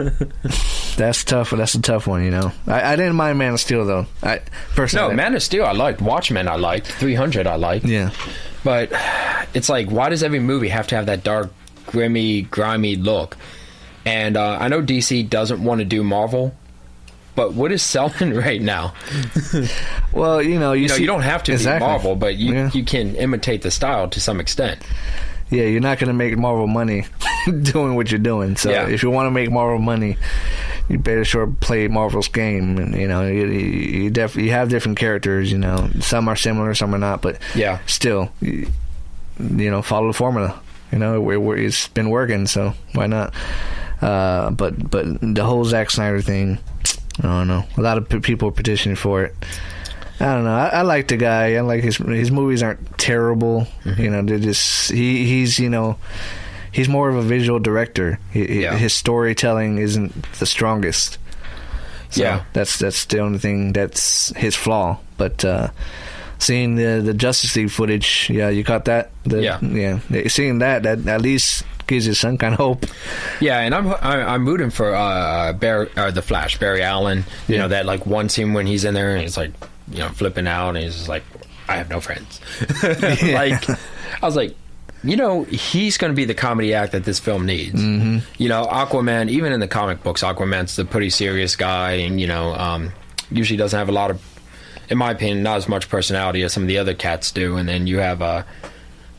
that's tough. That's a tough one. You know, I didn't mind Man of Steel though. Personally, No, Man of Steel I liked. Watchmen I liked. 300 I liked. Yeah, but it's like, why does every movie have to have that dark, grimy look? And I know DC doesn't want to do Marvel, but what is selling right now? Well, you know, you don't have to be Marvel, but you can imitate the style to some extent. Yeah, you're not going to make Marvel money doing what you're doing. So if you want to make Marvel money, you better sure play Marvel's game. And you know, you have different characters. You know, some are similar, some are not. But still, you know, follow the formula. You know, it's been working, so why not? But the whole Zack Snyder thing, I don't know. A lot of people are petitioning for it. I don't know. I like the guy. I like his movies aren't terrible. Mm-hmm. You know, they're just he's you know, he's more of a visual director. His storytelling isn't the strongest. So that's the only thing that's his flaw. But seeing the Justice League footage, you caught that. Seeing that at least gives you some kind of hope. Yeah, and I'm rooting for the Flash, Barry Allen. You know, that like one scene when he's in there and he's like, you know, flipping out and he's just like, I have no friends. Like, I was like, you know, he's going to be the comedy act that this film needs. Mm-hmm. You know, Aquaman, even in the comic books, Aquaman's the pretty serious guy, and you know, usually doesn't have a lot of, in my opinion, not as much personality as some of the other cats do. And then you have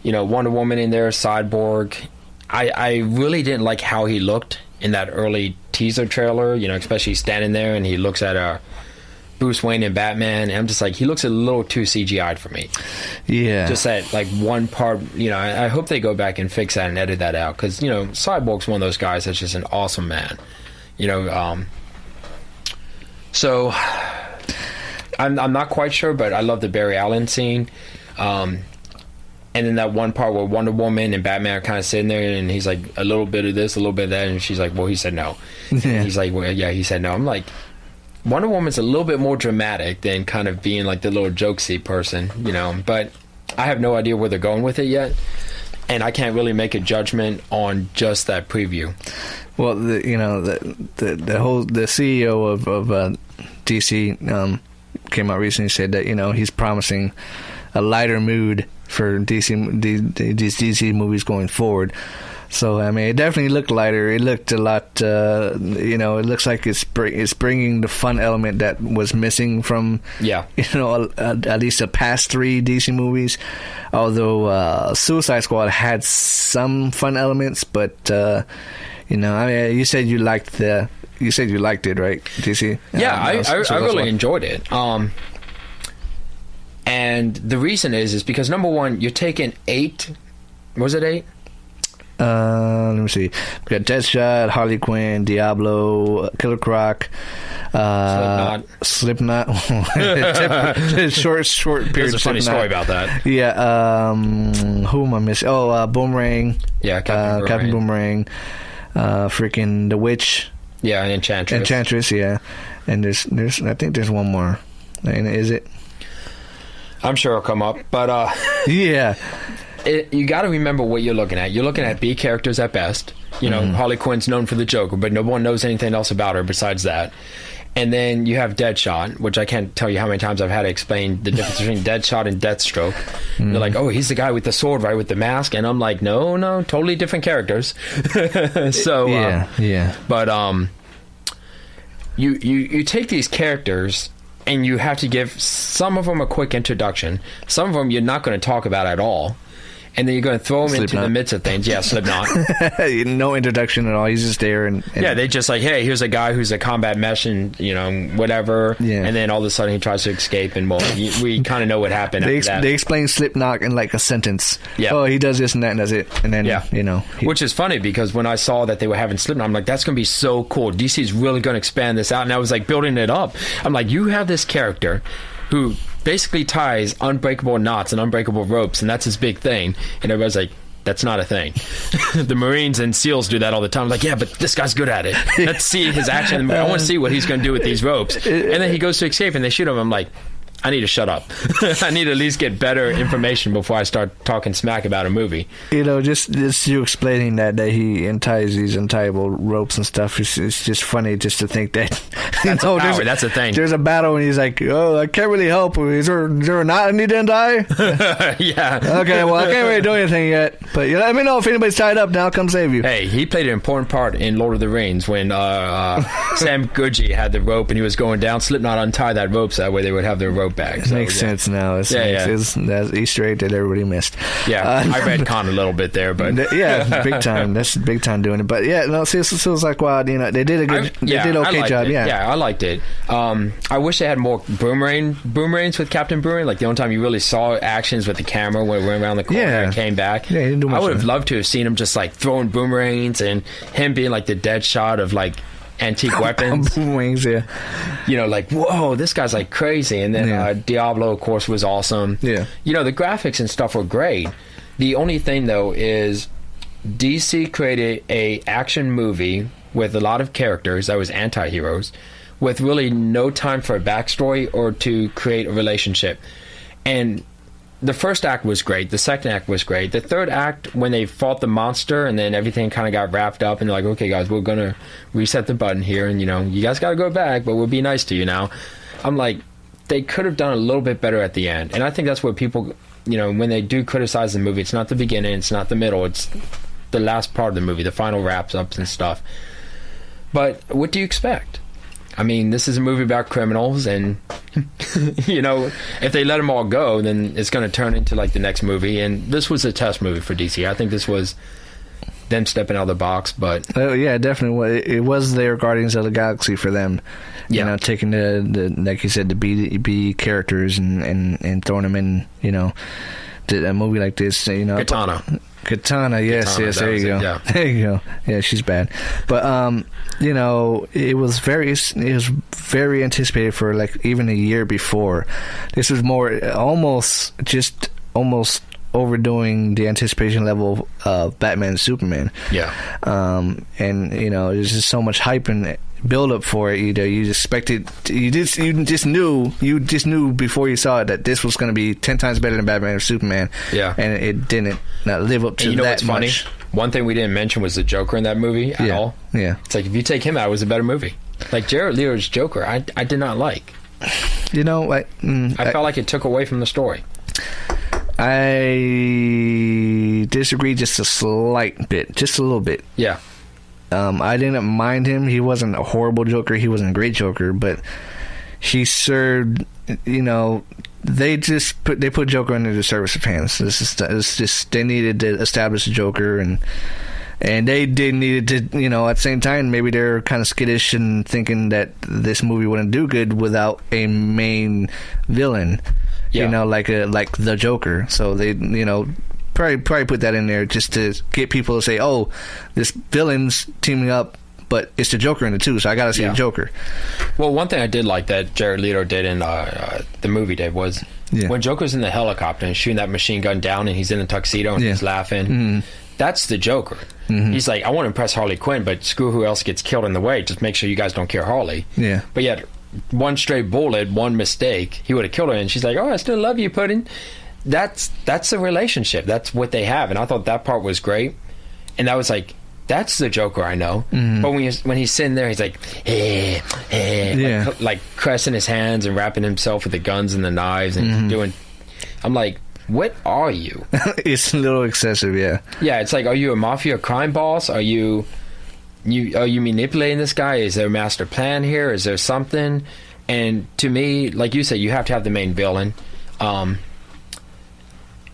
you know, Wonder Woman in there, Cyborg. I really didn't like how he looked in that early teaser trailer, you know, especially standing there and he looks at Bruce Wayne and Batman, and I'm just like, he looks a little too CGI'd for me. Yeah. Just that, like, one part, you know, I hope they go back and fix that and edit that out, because, you know, Cyborg's one of those guys that's just an awesome man. You know, so I'm not quite sure, but I love the Barry Allen scene. And then that one part where Wonder Woman and Batman are kind of sitting there, and he's like, a little bit of this, a little bit of that, and she's like, well, he said no. Yeah. He's like, well, yeah, he said no. I'm like, Wonder Woman's a little bit more dramatic than kind of being like the little jokesy person, you know, but I have no idea where they're going with it yet, and I can't really make a judgment on just that preview. Well, the CEO of DC came out recently and said that, you know, he's promising a lighter mood for these DC movies going forward. So, I mean, it definitely looked lighter. It looked a lot, you know, it looks like it's bringing the fun element that was missing from, you know, at least the past 3 DC movies. Although Suicide Squad had some fun elements, but, you know, I mean, you said you liked it, right, DC? Yeah, I really enjoyed it. And the reason is because, number one, you're taking 8, was it 8? Let me see. We got Deadshot, Harley Quinn, Diablo, Killer Croc, Slipknot. short period. There's a funny story about that. Yeah. Who am I missing? Oh, Boomerang. Yeah, Captain Boomerang. Freaking The Witch. Yeah, Enchantress. Yeah. And there's I think there's one more. And is it? I'm sure it'll come up, but yeah. You got to remember what you're looking at. You're looking at B characters at best. You know, Harley Quinn's known for the Joker, but no one knows anything else about her besides that. And then you have Deadshot, which I can't tell you how many times I've had to explain the difference between Deadshot and Deathstroke. They're like, oh, he's the guy with the sword, right, with the mask. And I'm like, no, totally different characters. So, yeah. But you take these characters and you have to give some of them a quick introduction. Some of them you're not going to talk about at all. And then you're going to throw him into the midst of things. Yeah, Slipknot. No introduction at all. He's just there. And yeah, they just like, hey, here's a guy who's a combat mesh and, you know, whatever. Yeah. And then all of a sudden he tries to escape and we kind of know what happened after that. They explain Slipknot in like a sentence. Yeah. Oh, he does this and that and does it. And then, you know. Which is funny because when I saw that they were having Slipknot, I'm like, that's going to be so cool. DC's really going to expand this out. And I was like building it up. I'm like, you have this character who basically ties unbreakable knots and unbreakable ropes, and that's his big thing. And everybody's like, that's not a thing. The Marines and SEALs do that all the time. I'm like, yeah, but this guy's good at it. Let's see his action. I want to see what he's going to do with these ropes. And then he goes to escape, and they shoot him. I'm like, I need to shut up. I need to at least get better information before I start talking smack about a movie. You know, just you explaining that he unties these untiable ropes and stuff, it's just funny just to think that. That's a power. That's a thing. There's a battle and he's like, oh, I can't really help. Is there a knot I need to untie? Yeah. Okay, well, I can't really do anything yet. But you let me know if anybody's tied up, now I'll come save you. Hey, he played an important part in Lord of the Rings when Sam Goodgie had the rope and he was going down. Slipknot untied that rope so that way they would have their rope back. So, makes sense now. That's Easter egg that everybody missed. Yeah, I retconned a little bit there, but yeah, big time. That's big time doing it. But yeah, no, see, it was like, wow, you know, they did okay job. Yeah, I liked it. I wish they had more boomerangs with Captain Boomerang. Like the only time you really saw actions with the camera when it went around the corner and came back. Yeah, he didn't do much. I would have loved to have seen him just like throwing boomerangs and him being like the dead shot of like antique weapons. Wings, yeah. You know, like, whoa, this guy's like crazy. And then Diablo, of course, was awesome. Yeah. You know, the graphics and stuff were great. The only thing, though, is DC created a action movie with a lot of characters that was anti-heroes with really no time for a backstory or to create a relationship. And the first act was great. The second act was great. The third act, when they fought the monster and then everything kind of got wrapped up and they're like, okay, guys, we're going to reset the button here and, you know, you guys got to go back, but we'll be nice to you now. I'm like, they could have done a little bit better at the end. And I think that's what people, you know, when they do criticize the movie, it's not the beginning, it's not the middle, it's the last part of the movie, the final wraps-ups and stuff. But what do you expect? I mean, this is a movie about criminals, and, you know, if they let them all go, then it's going to turn into, like, the next movie. And this was a test movie for DC. I think this was them stepping out of the box, but... Oh, yeah, definitely. It was their Guardians of the Galaxy for them. You know, taking the like you said, the B characters and throwing them in, you know, a movie like this, you know... Katana, yes, there you go. Yeah. There you go. Yeah, she's bad, but you know, it was very anticipated for like even a year before. This was almost overdoing the anticipation level of Batman and Superman. Yeah. And you know, there's just so much hype and build up for it. You expected, you just knew before you saw it that this was going to be 10 times better than Batman or Superman. Yeah. And it didn't live up to that much. Funny? One thing we didn't mention was the Joker in that movie at all. Yeah. It's like, if you take him out, it was a better movie. Like Jared Leto's Joker, I did not like. You know, I felt like it took away from the story. I disagree just a slight bit, just a little bit. Yeah. I didn't mind him. He wasn't a horrible Joker. He wasn't a great Joker, but he served, you know, they put Joker under the service of fans. It's just they needed to establish a Joker, and they needed to, you know, at the same time, maybe they're kind of skittish and thinking that this movie wouldn't do good without a main villain, you know, like the Joker. So they, you know, probably put that in there just to get people to say, oh, this villain's teaming up but it's the Joker in it too, so I gotta see the Joker. Well, one thing I did like that Jared Leto did in the movie, Dave, was when Joker's in the helicopter and shooting that machine gun down, and he's in a tuxedo and he's laughing. That's the Joker. He's like, I want to impress Harley Quinn, but screw who else gets killed in the way. Just make sure you guys don't kill Harley. Yeah. But yet, one stray bullet, one mistake, he would have killed her, and she's like, oh, I still love you, Puddin'. That's a relationship. That's what they have, and I thought that part was great. And I was like, that's the Joker I know. But when he's sitting there, he's like, like caressing his hands and wrapping himself with the guns and the knives and doing. I'm like, what are you? It's a little excessive, yeah. Yeah, it's like, are you a mafia crime boss? Are you manipulating this guy? Is there a master plan here? Is there something? And to me, like you said, you have to have the main villain.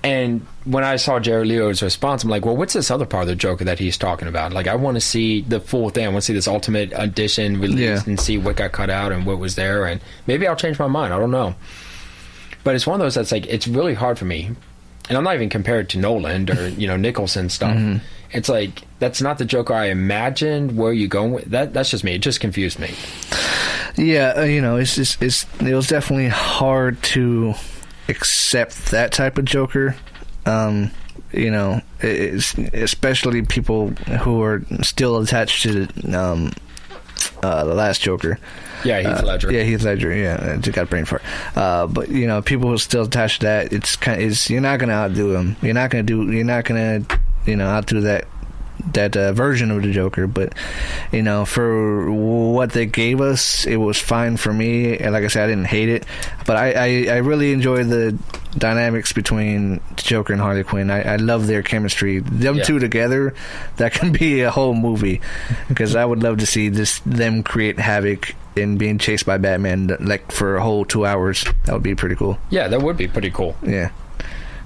And when I saw Jared Leto's response, I'm like, well, what's this other part of the Joker that he's talking about? Like, I want to see the full thing. I want to see this ultimate edition released and see what got cut out and what was there. And maybe I'll change my mind. I don't know. But it's one of those that's like, it's really hard for me. And I'm not even compared to Nolan or, Nicholson stuff. It's like, that's not the Joker I imagined. Where are you going with that? That's just me. It just confused me. Yeah, it was definitely hard to accept that type of Joker. Especially people who are still attached to the last Joker. Yeah, Heath Ledger. Heath Ledger. Yeah, I just got a brain fart. But people who are still attached to that, you're not gonna outdo him. You're not gonna outdo that version of the Joker. But for what they gave us, it was fine for me. And like I said, I didn't hate it, but I really enjoyed the dynamics between Joker and Harley Quinn. I love their chemistry. Them two together, that can be a whole movie, because I would love to see them create havoc and being chased by Batman like for a whole 2 hours. That would be pretty cool. Yeah, that would be pretty cool. Yeah.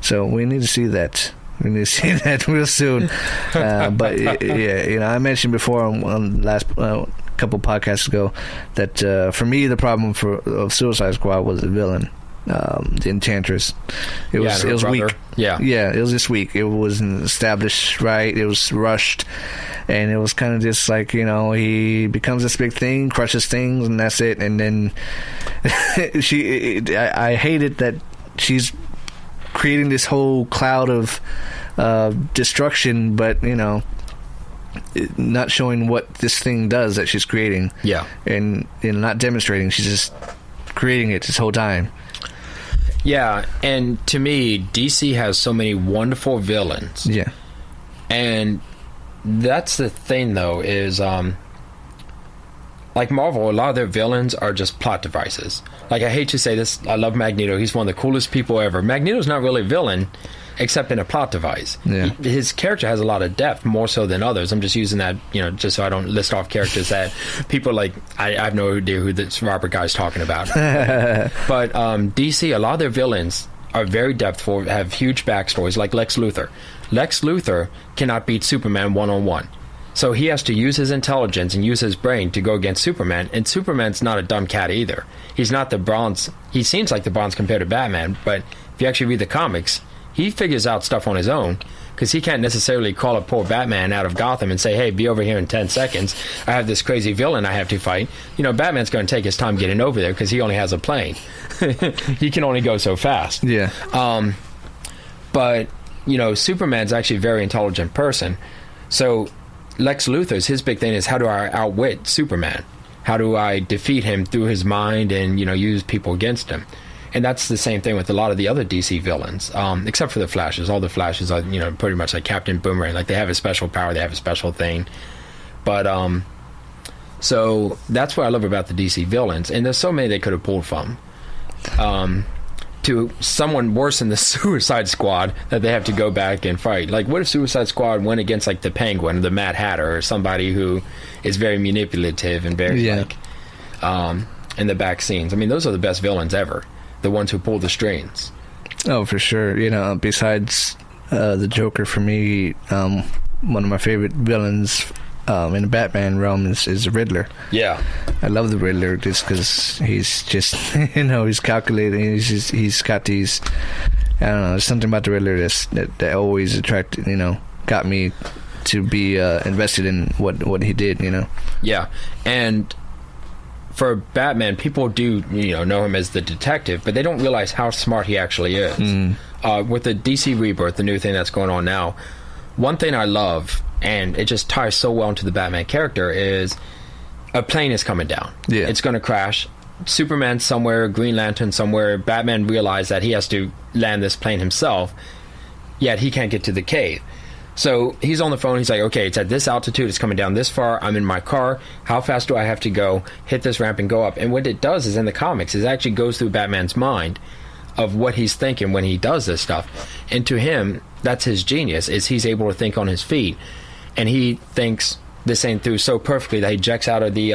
So we need to see that. We need to see that real soon. But I mentioned before on last couple podcasts ago that for me the problem of Suicide Squad was the villain, the Enchantress. It was weak. Yeah, it was just weak. It wasn't established right. It was rushed, and it was kind of just like he becomes this big thing, crushes things, and that's it. And then I hated that she's creating this whole cloud of destruction, but not showing what this thing does that she's creating. Yeah, and not demonstrating. She's just creating it this whole time. Yeah, and to me, DC has so many wonderful villains. Yeah, and that's the thing, though, is like Marvel, a lot of their villains are just plot devices. Like, I hate to say this, I love Magneto. He's one of the coolest people ever. Magneto's not really a villain, except in a plot device. Yeah. His character has a lot of depth, more so than others. I'm just using that, just so I don't list off characters that people like, I have no idea who this Robert guy's talking about. But DC, a lot of their villains are very depthful, have huge backstories, like Lex Luthor. Lex Luthor cannot beat Superman one-on-one. So he has to use his intelligence and use his brain to go against Superman. And Superman's not a dumb cat either. He's not the bronze. He seems like the bronze compared to Batman, but if you actually read the comics, he figures out stuff on his own, because he can't necessarily call up poor Batman out of Gotham and say, hey, be over here in 10 seconds. I have this crazy villain I have to fight. Batman's going to take his time getting over there because he only has a plane. He can only go so fast. Yeah. But, Superman's actually a very intelligent person. So Lex Luthor's, his big thing is, how do I outwit Superman? How do I defeat him through his mind and, use people against him? And that's the same thing with a lot of the other DC villains, except for the Flashes. All the Flashes are, pretty much like Captain Boomerang. Like, they have a special power, they have a special thing. But, so that's what I love about the DC villains. And there's so many they could have pulled from. To someone worse than the Suicide Squad that they have to go back and fight. Like, what if Suicide Squad went against, like, the Penguin or the Mad Hatter or somebody who is very manipulative and very, in the back scenes? I mean, those are the best villains ever. The ones who pull the strings. Oh, for sure. Besides the Joker, for me, one of my favorite villains in the Batman realm is the Riddler. Yeah, I love the Riddler just because he's just he's calculating. He's got these. I don't know. There's something about the Riddler that always attracted. Got me to be invested in what he did. Yeah, and for Batman, people do know him as the detective, but they don't realize how smart he actually is. With the DC Rebirth, the new thing that's going on now, one thing I love, and it just ties so well into the Batman character, is a plane is coming down. Yeah. It's going to crash. Superman somewhere, Green Lantern somewhere. Batman realized that he has to land this plane himself, yet he can't get to the cave. So he's on the phone. He's like, okay, it's at this altitude. It's coming down this far. I'm in my car. How fast do I have to go? Hit this ramp and go up. And what it does is, in the comics, it actually goes through Batman's mind of what he's thinking when he does this stuff. And to him, that's his genius, is he's able to think on his feet. And he thinks this thing through so perfectly that he ejects out of the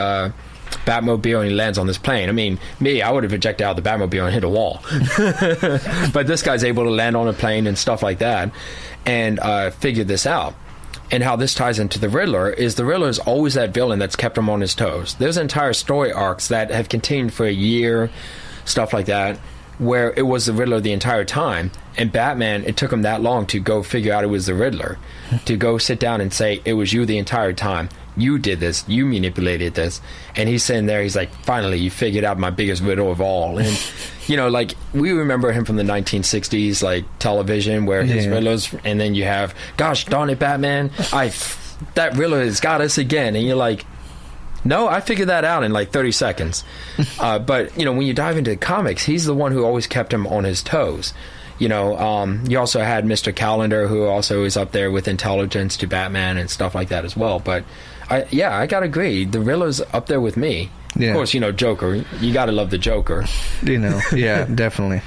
Batmobile and he lands on this plane. I mean, me, I would have ejected out of the Batmobile and hit a wall. But this guy's able to land on a plane and stuff like that, and figure this out. And how this ties into the Riddler is always that villain that's kept him on his toes. There's entire story arcs that have continued for a year, stuff like that, where it was the Riddler the entire time. And Batman, it took him that long to go figure out it was the Riddler, to go sit down and say, it was you the entire time. You did this. You manipulated this. And he's sitting there, he's like, finally, you figured out my biggest riddle of all. And, like, we remember him from the 1960s, like, television, where his riddlers, and then you have, gosh darn it, Batman, that Riddler has got us again. And you're like, no, I figured that out in like 30 seconds. But, when you dive into the comics, he's the one who always kept him on his toes. You also had Mr. Calendar, who also is up there with intelligence to Batman and stuff like that as well. But, I gotta agree. The Riddler's up there with me. Yeah. Of course, Joker. You gotta love the Joker. Yeah, definitely.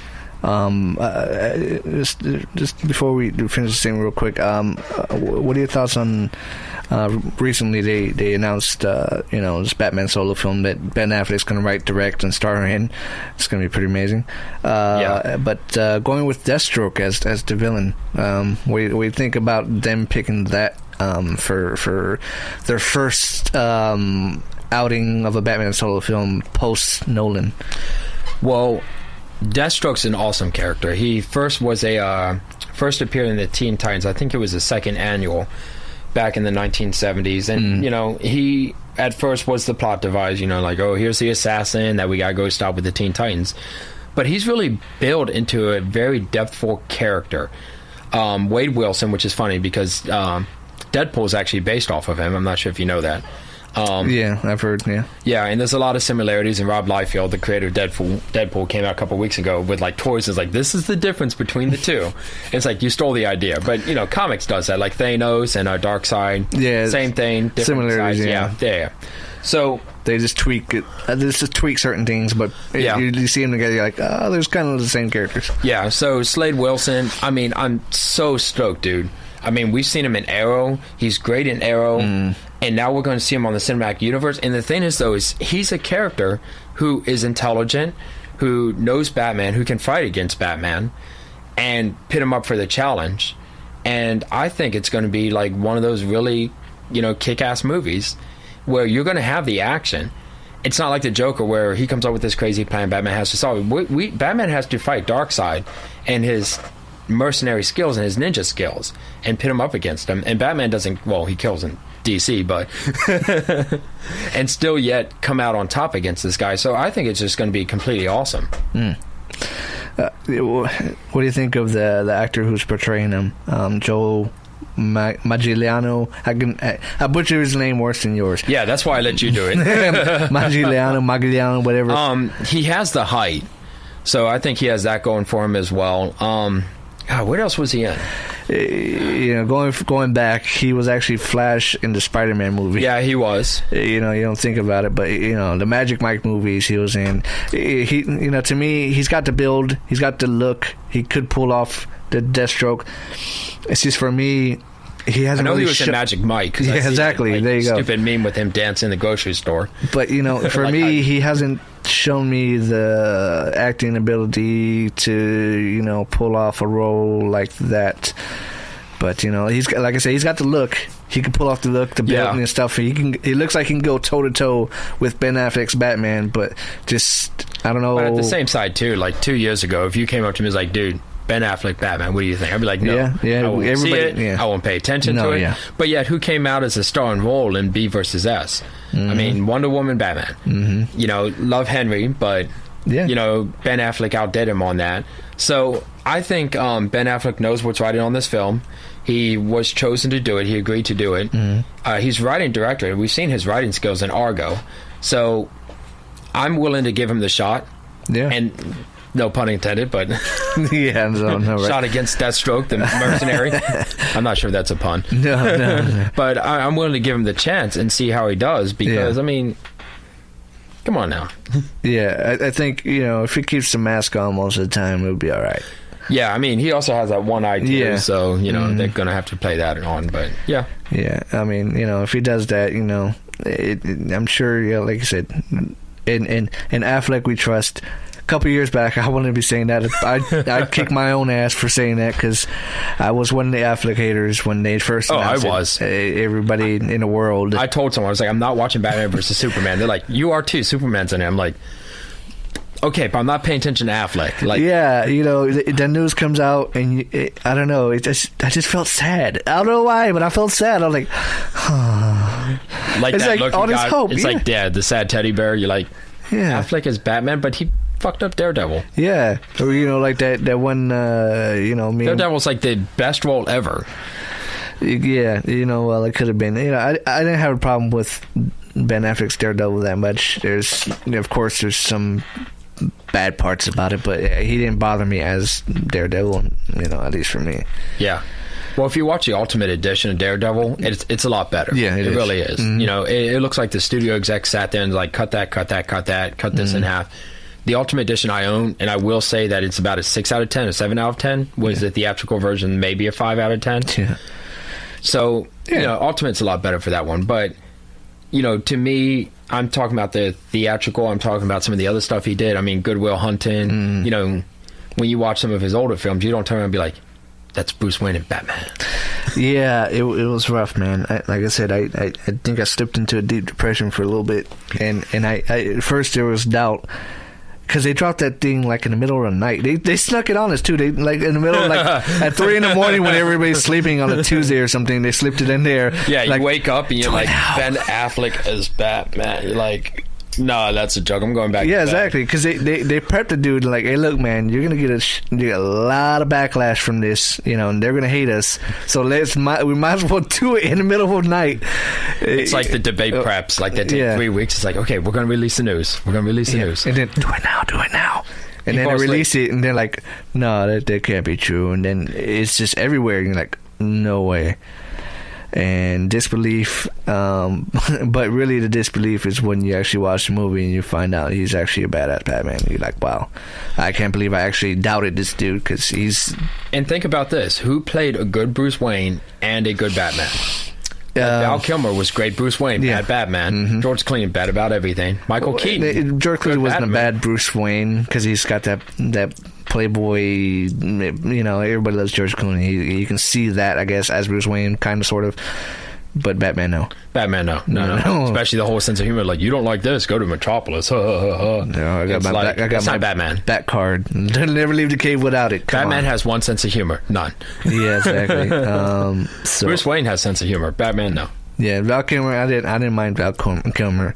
Just before we finish this thing real quick, what are your thoughts on recently they announced this Batman solo film that Ben Affleck's going to write, direct, and star in. It's going to be pretty amazing. But going with Deathstroke as the villain, what do you think about them picking that for their first outing of a Batman solo film post Nolan? Well, Deathstroke's an awesome character. He first appeared in the Teen Titans. I think it was the second annual back in the 1970s. And, he at first was the plot device, like, oh, here's the assassin that we got to go stop with the Teen Titans. But he's really built into a very depthful character. Wade Wilson, which is funny because Deadpool is actually based off of him. I'm not sure if you know that. I've heard, Yeah, and there's a lot of similarities, and Rob Liefeld, the creator of Deadpool came out a couple weeks ago with, like, toys. It's like, this is the difference between the two. It's like, you stole the idea. But, comics does that, like Thanos and Darkseid. Yeah. Same thing. Similarities, sides. Yeah. So they just tweak it. They just tweak certain things, but you see them together, you're like, oh, there's kind of the same characters. Yeah, so Slade Wilson, I mean, I'm so stoked, dude. I mean, we've seen him in Arrow. He's great in Arrow. And now we're going to see him on the cinematic universe. And the thing is, though, is he's a character who is intelligent, who knows Batman, who can fight against Batman, and pit him up for the challenge. And I think it's going to be like one of those really, kick-ass movies where you're going to have the action. It's not like the Joker where he comes up with this crazy plan Batman has to solve it. Batman has to fight Darkseid and his mercenary skills and his ninja skills and pit him up against him. And Batman doesn't, well, he kills in DC, but and still yet come out on top against this guy. So I think it's just going to be completely awesome. What do you think of the actor who's portraying him, Joe Magliano? I butcher his name worse than yours. Yeah, that's why I let you do it. Magliano, whatever. He has the height, so I think he has that going for him as well. God, what else was he in? Going back, he was actually Flash in the Spider-Man movie. Yeah, he was. You don't think about it, but the Magic Mike movies he was in. He, to me, he's got the build, he's got the look. He could pull off the Deathstroke. It's just for me, he hasn't. I know really he was in Magic Mike. Yeah, exactly. There you go. Stupid meme with him dancing in the grocery store. But for me, he hasn't shown me the acting ability to pull off a role like that. But he's got, like I said, he's got the look. He can pull off the look, the build and stuff. He looks like he can go toe to toe with Ben Affleck's Batman. But just I don't know. But at the same side too, like 2 years ago, if you came up to me and was like, dude, Ben Affleck Batman. What do you think? I'd be like, no, yeah, I won't see it. yeah. I won't pay attention to it. Yeah. But yet, who came out as a starring role in B versus S? I mean, Wonder Woman, Batman. You know, love Henry, but you know, Ben Affleck outdid him on that. So I think Ben Affleck knows what's right on this film. He was chosen to do it. He agreed to do it. He's writing director. We've seen his writing skills in Argo. So I'm willing to give him the shot. Yeah. And no pun intended, but yeah, no, right. Shot against Deathstroke, the mercenary. I'm not sure that's a pun. No. But I'm willing to give him the chance and see how he does because, I mean, come on now. Yeah, I think, you know, if he keeps the mask on most of the time, it'll be all right. Yeah, I mean, he also has that one eye too, so, you know, they're going to have to play that on, but yeah. Yeah, I mean, you know, if he does that, you know, I'm sure, yeah, like I said, in Affleck we trust. A couple years back, I wouldn't be saying that. I'd kick my own ass for saying that because I was one of the Affleck haters when they first announced I was. Everybody in the world. I told someone, I was like, I'm not watching Batman versus Superman. They're like, you are too. Superman's in it. I'm like, okay, but I'm not paying attention to Affleck. Like, yeah, you know, the news comes out, and I don't know. I just felt sad. I don't know why, but I felt sad. I was like, like it's that like look all this hope. It's like, Dad, the sad teddy bear. You're like, Affleck is Batman, but he fucked up Daredevil. Yeah, or you know, like that one. You know, Daredevil's like the best role ever. Yeah, you know, well, it could have been. You know, I didn't have a problem with Ben Affleck's Daredevil that much. Of course, there's some bad parts about it, but he didn't bother me as Daredevil. You know, at least for me. Yeah. Well, if you watch the Ultimate Edition of Daredevil, it's a lot better. Yeah, it really is. You know, it looks like the studio exec sat there and like, cut this in half. The Ultimate Edition I own, and I will say that it's about a 6 out of 10, a 7 out of 10. Was the theatrical version maybe a 5 out of 10? Yeah. So, you know, Ultimate's a lot better for that one. But, you know, to me, I'm talking about the theatrical. I'm talking about some of the other stuff he did. I mean, Good Will Hunting. You know, when you watch some of his older films, you don't turn around and be like, that's Bruce Wayne and Batman. Yeah, it was rough, man. Like I said, I think I slipped into a deep depression for a little bit. And I at first there was doubt. Because they dropped that thing like in the middle of the night. They snuck it on us too. They like in the middle, like at 3 a.m. when everybody's sleeping on a Tuesday or something. They slipped it in there. Yeah, like, you wake up and you're like, Ben Affleck as Batman. You're like, no, that's a joke. I'm going back. Yeah, to exactly. Because they prepped the dude like, hey, look, man, you're gonna get a lot of backlash from this, you know, and they're gonna hate us. So we might as well do it in the middle of the night. It's like the debate preps. Like they take 3 weeks. It's like, okay, we're gonna release the news. We're gonna release the news, and then do it now. And then they release it, and they're like, no, that can't be true. And then it's just everywhere. And you're like, no way. And disbelief, but really the disbelief is when you actually watch the movie and you find out he's actually a badass Batman. You're like, wow, I can't believe I actually doubted this dude because he's... And think about this. Who played a good Bruce Wayne and a good Batman? Val Kilmer was great Bruce Wayne, bad Batman. George Clooney, bad about everything. Michael Keaton. George Clooney wasn't a bad Bruce Wayne because he's got that Playboy, you know, everybody loves George Clooney. You can see that, I guess, as Bruce Wayne, kind of, sort of. But Batman, no. Batman, no. Especially the whole sense of humor. Like, you don't like this, go to Metropolis. No, I got my Batman. Bat card. Never leave the cave without it. Batman has one sense of humor. None. Yeah, exactly. Bruce Wayne has sense of humor. Batman, no. Yeah, Val Kilmer, I didn't mind Val Kilmer.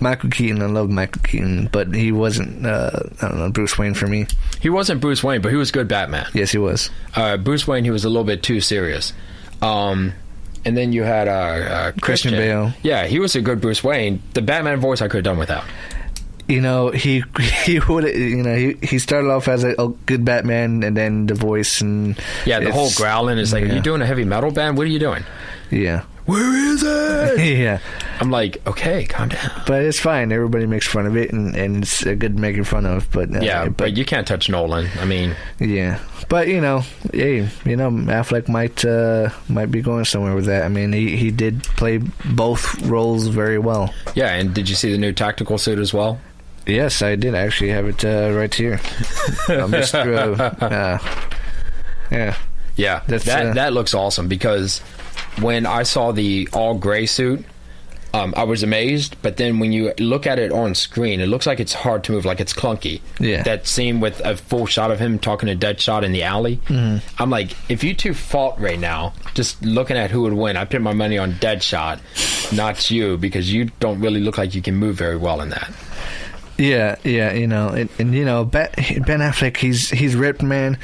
Michael Keaton, I love Michael Keaton, but he wasn't, I don't know, Bruce Wayne for me. He wasn't Bruce Wayne, but he was good Batman. Yes, he was. Bruce Wayne, he was a little bit too serious. And then you had Christian Bale. Yeah, he was a good Bruce Wayne. The Batman voice I could have done without. You know, he would, you know, he started off as a good Batman, and then the voice and the whole growling is like, are you doing a heavy metal band? What are you doing? Yeah. Where is it? Yeah. I'm like, okay, calm down. But it's fine. Everybody makes fun of it, and it's good making fun of. But but you can't touch Nolan. I mean, yeah. But you know, Affleck might be going somewhere with that. I mean, he did play both roles very well. Yeah, and did you see the new tactical suit as well? Yes, I did. I actually have it right here. Yeah, that looks awesome because when I saw the all gray suit, I was amazed, but then when you look at it on screen, it looks like it's hard to move, like it's clunky. Yeah. That scene with a full shot of him talking to Deadshot in the alley, I'm like, if you two fought right now, just looking at who would win, I put my money on Deadshot, not you, because you don't really look like you can move very well in that. Yeah, you know, and you know, Ben Affleck, he's ripped, man,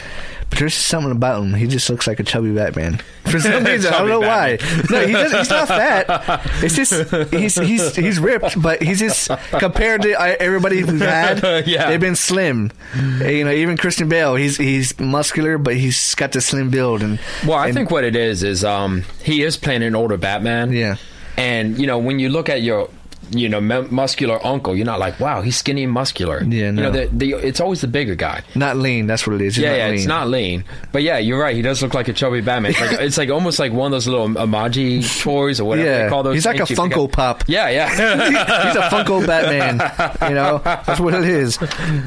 but there's something about him. He just looks like a chubby Batman for some reason. I don't know why. No, he's not fat. It's just he's ripped, but he's just compared to everybody who's had. They've been slim. You know, even Christian Bale, he's muscular, but he's got the slim build. And I think what it is he is playing an older Batman. Yeah, and you know, when you look at your muscular uncle, you're not like, wow, he's skinny and muscular. Yeah, no. You know, it's always the bigger guy. Not lean, that's what it is. It's not lean. But yeah, you're right. He does look like a chubby Batman. It's like almost like one of those little emoji toys or whatever they call those. He's like a Funko Pop. Yeah. He's a Funko Batman. You know, that's what it is.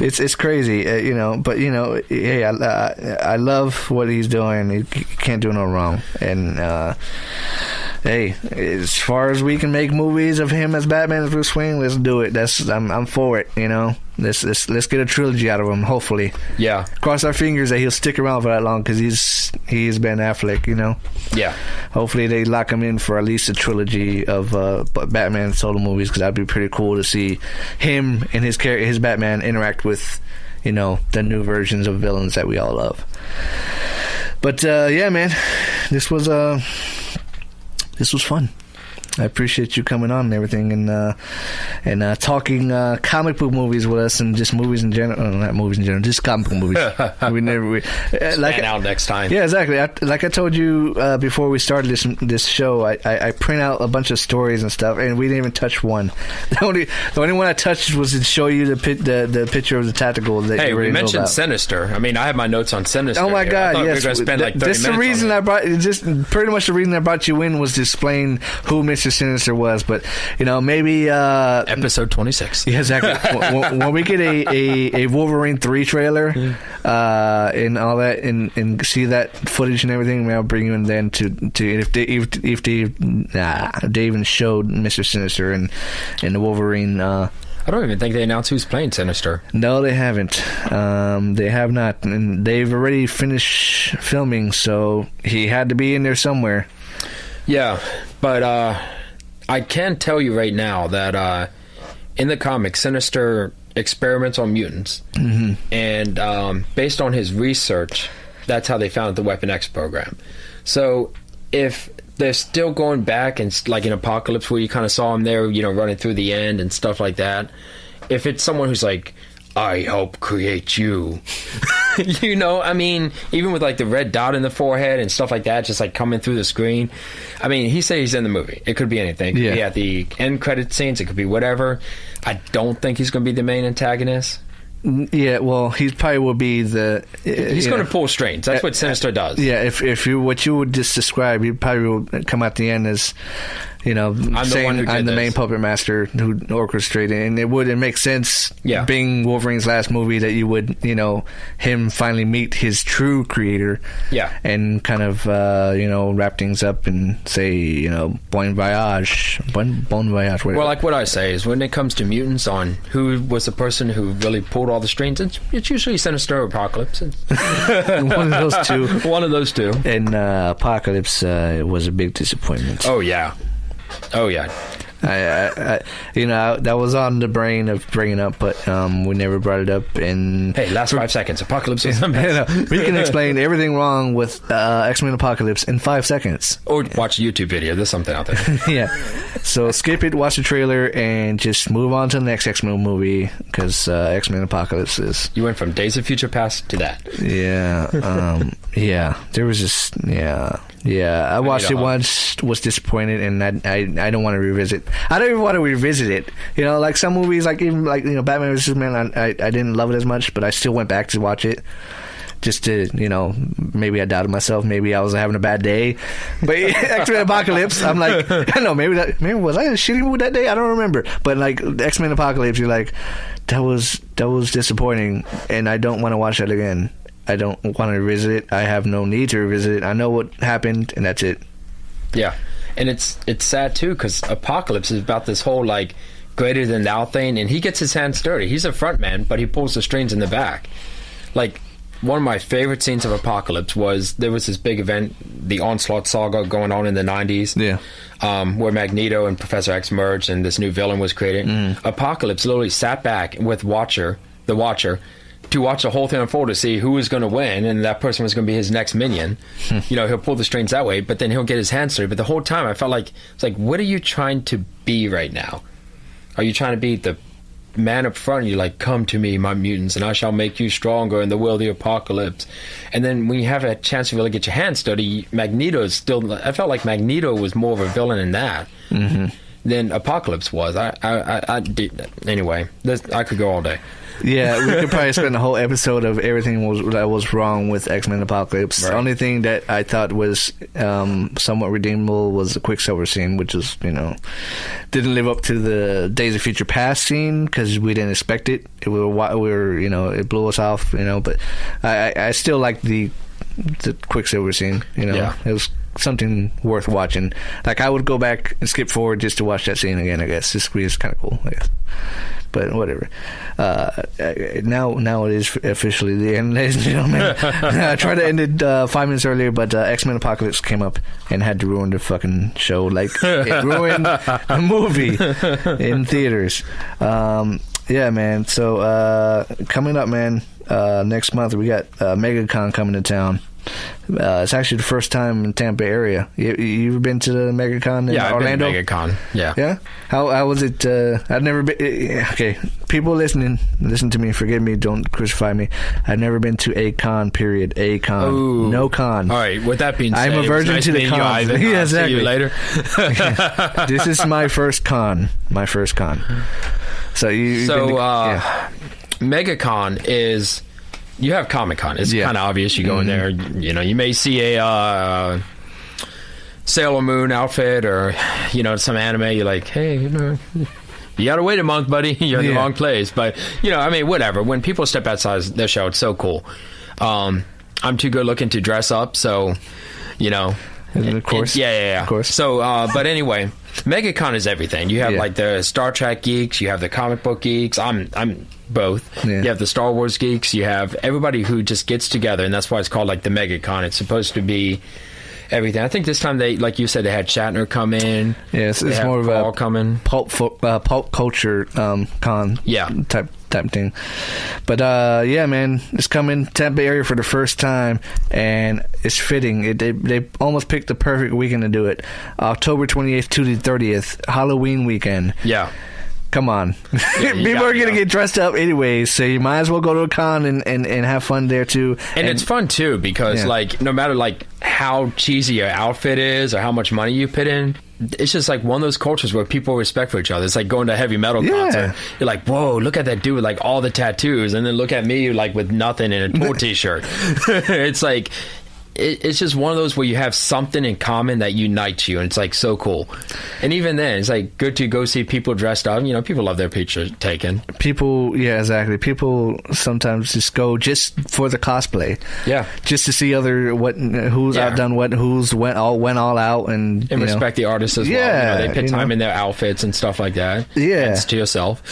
It's crazy. You know, but you know, hey, I love what he's doing. He can't do no wrong. And hey, as far as we can make movies of him as Batman and Bruce Wayne, let's do it. I'm for it. You know, let's get a trilogy out of him. Hopefully, yeah. Cross our fingers that he'll stick around for that long because he's Ben Affleck. You know, yeah. Hopefully they lock him in for at least a trilogy of Batman solo movies because that'd be pretty cool to see him and his Batman interact with, you know, the new versions of villains that we all love. But yeah, man, this was fun. I appreciate you coming on and everything, and talking comic book movies with us, and just movies in general. Not movies in general, just comic book movies. Like out next time. Yeah, exactly. Like I told you before we started this show, I print out a bunch of stories and stuff, and we didn't even touch one. The only one I touched was to show you the picture of the tactical that you already we mentioned know about. Sinister. I mean, I have my notes on Sinister. Oh my here. God! I Yes, we were going to spend like 30 minutes. The reason I brought pretty much the reason I brought you in was to explain who Mr. Sinister was, but you know, maybe episode 26. Yeah, exactly. when we get a Wolverine 3 trailer and all that, and see that footage and everything, maybe I'll bring you in then to if they even showed Mr. Sinister and the Wolverine. I don't even think they announced who's playing Sinister. No, they haven't. They have not, and they've already finished filming, so he had to be in there somewhere. Yeah, but I can tell you right now that in the comics, Sinister experiments on mutants, and based on his research, that's how they founded the Weapon X program. So if they're still going back and like in Apocalypse, where you kind of saw him there, you know, running through the end and stuff like that, if it's someone who's like, I help create you. You know, I mean, even with like the red dot in the forehead and stuff like that, just like coming through the screen. I mean, he said he's in the movie. It could be anything. It could be at the end credit scenes. It could be whatever. I don't think he's going to be the main antagonist. Yeah, well, he probably will be the. He's going to pull strings. That's what Sinister does. Yeah, if you what you would just describe, he probably will come at the end as, you know, I'm the main puppet master who orchestrated, and it makes sense. Yeah. Being Wolverine's last movie, that you would, you know, him finally meet his true creator. Yeah. And kind of you know, wrap things up and say, you know, bon voyage, whatever. Well, like what I say is, when it comes to mutants, on who was the person who really pulled all the strings, it's usually Sinister or Apocalypse. One of those two. One of those two. And Apocalypse was a big disappointment. Oh yeah. I you know, that was on the brain of bringing up, but we never brought it up. And hey, last 5 seconds, Apocalypse is a mess. We can explain everything wrong with X-Men Apocalypse in 5 seconds, or watch a YouTube video. There's something out there. Yeah, so skip it, watch the trailer, and just move on to the next X-Men movie, because X-Men Apocalypse is. You went from Days of Future Past to that. Yeah. Yeah, there was just I watched it once, was disappointed, and I don't want to revisit. I don't even want to revisit it. You know, like some movies, like even like, you know, Batman vs Superman, I didn't love it as much, but I still went back to watch it just to, you know, maybe I doubted myself, maybe I was having a bad day. But X-Men Apocalypse, I'm like, I don't know, maybe was I in a shitty mood that day? I don't remember. But like X-Men Apocalypse, you're like, that was disappointing, and I don't want to watch that again. I don't want to revisit it. I have no need to revisit it. I know what happened, and that's it. Yeah. And it's sad too, because Apocalypse is about this whole like greater than thou thing, and he gets his hands dirty. He's a front man, but he pulls the strings in the back. Like, one of my favorite scenes of Apocalypse was there was this big event, the Onslaught saga going on in the 90s. Yeah. Where Magneto and Professor X merged and this new villain was created. Apocalypse literally sat back with the Watcher, to watch the whole thing unfold, to see who was going to win, and that person was going to be his next minion. You know, he'll pull the strings that way, but then he'll get his hands dirty. But the whole time I felt like, it's like, what are you trying to be right now? Are you trying to be the man up front? You're like, come to me, my mutants, and I shall make you stronger in the will of the apocalypse. And then when you have a chance to really get your hands dirty, Magneto is still, I felt like Magneto was more of a villain in that than Apocalypse was. I did, anyway, I could go all day. Yeah, we could probably spend a whole episode of everything that was wrong with X-Men Apocalypse. Right. The only thing that I thought was somewhat redeemable was the Quicksilver scene, which is, you know, didn't live up to the Days of Future Past scene because we didn't expect it. We were, you know, it blew us off, you know. But I still like the Quicksilver scene. You know, yeah. It was something worth watching. Like, I would go back and skip forward just to watch that scene again. I guess it's kind of cool, I guess. But whatever. Now it is officially the end, ladies and gentlemen. I tried to end it 5 minutes earlier, but X-Men Apocalypse came up and had to ruin the fucking show. Like, it ruined the movie in theaters. Yeah, man. So coming up, man, next month we got MegaCon coming to town. It's actually the first time in Tampa area. You ever been to the MegaCon in Orlando? I've been to MegaCon. Yeah. How was it? I've never been. Okay, people listen to me. Forgive me. Don't crucify me. I've never been to a con. Period. A con. Ooh. No con. All right. With that being said, I'm a virgin to the con. Yeah, exactly. See you later. This is my first con. So MegaCon is. You have Comic-Con. It's kind of obvious. You go in there, you know, you may see a Sailor Moon outfit or, you know, some anime. You're like, hey, you know, you got to wait a month, buddy. You're in the wrong place. But, you know, I mean, whatever. When people step outside their show, it's so cool. I'm too good looking to dress up, so, you know. Of course. Yeah. Of course. So, but anyway, MegaCon is everything. You have, like, the Star Trek geeks. You have the comic book geeks. I'm both. Yeah. You have the Star Wars geeks. You have everybody who just gets together, and that's why it's called, like, the MegaCon. It's supposed to be everything. I think this time they, like you said, they had Shatner come in. Yeah, it's more of a pulp culture con. Yeah. Type thing. But yeah, man, it's coming Tampa area for the first time, and it's fitting. They almost picked the perfect weekend to do it. October 28th to the 30th, Halloween weekend. Yeah. Come on. People are going to get dressed up anyways, so you might as well go to a con and have fun there too. And it's fun too because like no matter like how cheesy your outfit is or how much money you put in, it's just like one of those cultures where people respect for each other. It's like going to a heavy metal concert. You're like, whoa, look at that dude with like all the tattoos, and then look at me like with nothing in a pool t-shirt. It's like it's just one of those where you have something in common that unites you, and it's like so cool. And even then, it's like good to go see people dressed up. You know, people love their pictures taken. People, yeah, exactly. People sometimes just go just for the cosplay. Yeah, just to see who's outdone what, who's went all out, and respect the artists as well. You know, they put time in their outfits and stuff like that. Yeah, hands to yourself.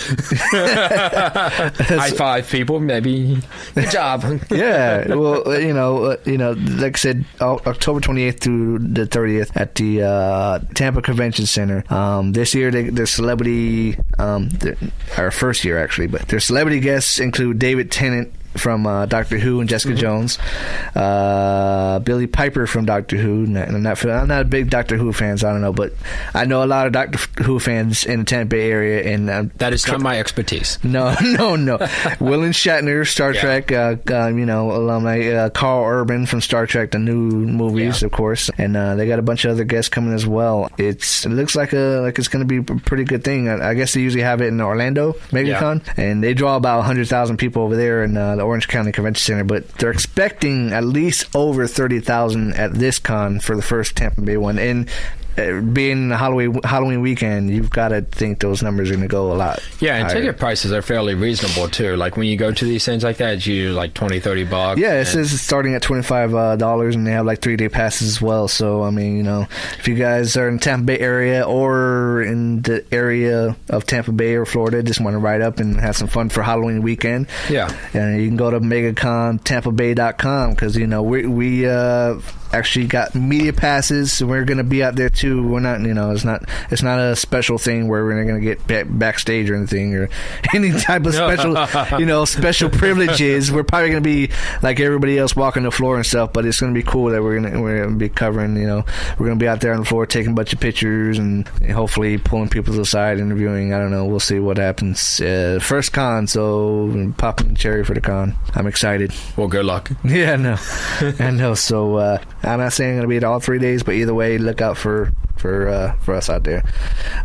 High five, people. Maybe good job. Yeah, well, like I said, October 28th through the 30th at the Tampa Convention Center. This year, their celebrity, our first year actually, but their celebrity guests include David Tennant from Doctor Who and Jessica Jones, Billy Piper from Doctor Who. I'm not a big Doctor Who fan, so I don't know, but I know a lot of Doctor Who fans in the Tampa area, and that is not my expertise. No. William Shatner, Star Trek, alumni, Carl Urban from Star Trek, the new movies, of course, and they got a bunch of other guests coming as well. It looks like it's going to be a pretty good thing. I guess they usually have it in Orlando, MegaCon, and they draw about 100,000 people over there in the Orange County Convention Center, but they're expecting at least over 30,000 at this con for the first Tampa Bay one. And being Halloween weekend, you've got to think those numbers are going to go a lot. Yeah, and higher. ticket prices are fairly reasonable too. Like when you go to these things like that, it's usually like $20-$30. Yeah, it says it's starting at $25, and they have like 3-day passes as well. So I mean, you know, if you guys are in the Tampa Bay area or in the area of Tampa Bay or Florida, just want to ride up and have some fun for Halloween weekend. Yeah, and you can go to MegaConTampaBay.com because you know we actually got media passes, so we're going to be out there too. We're not, you know, it's not a special thing where we're going to get backstage or anything or any type of special, you know, special privileges. We're probably going to be like everybody else walking the floor and stuff, but it's going to be cool that we're going to be covering, you know, we're going to be out there on the floor taking a bunch of pictures and hopefully pulling people to the side, interviewing. I don't know. We'll see what happens. First con, so popping the cherry for the con. I'm excited. Well, good luck. Yeah, I know. I know. So I'm not saying I'm going to be at all 3 days, but either way, look out for us out there.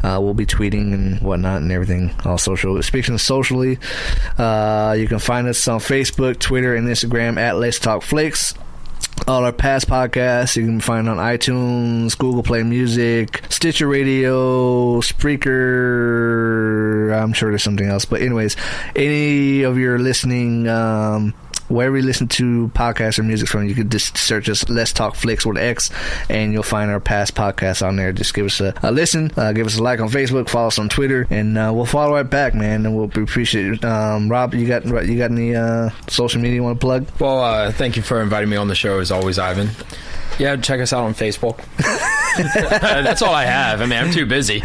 We'll be tweeting and whatnot and everything. All social. Speaking of socially, you can find us on Facebook, Twitter, and Instagram at Let's Talk Flix. All our past podcasts you can find on iTunes, Google Play Music, Stitcher Radio, Spreaker. I'm sure there's something else, but anyways, any of your listening, wherever you listen to podcasts or music from, you can just search us Let's Talk Flix with X, and you'll find our past podcasts on there. Just give us a listen, give us a like on Facebook, follow us on Twitter, and we'll follow right back, man, and we'll appreciate it. Rob, you got any social media you want to plug? Well, thank you for inviting me on the show as always, Ivan. Yeah, check us out on Facebook. That's all I have. I mean, I'm too busy.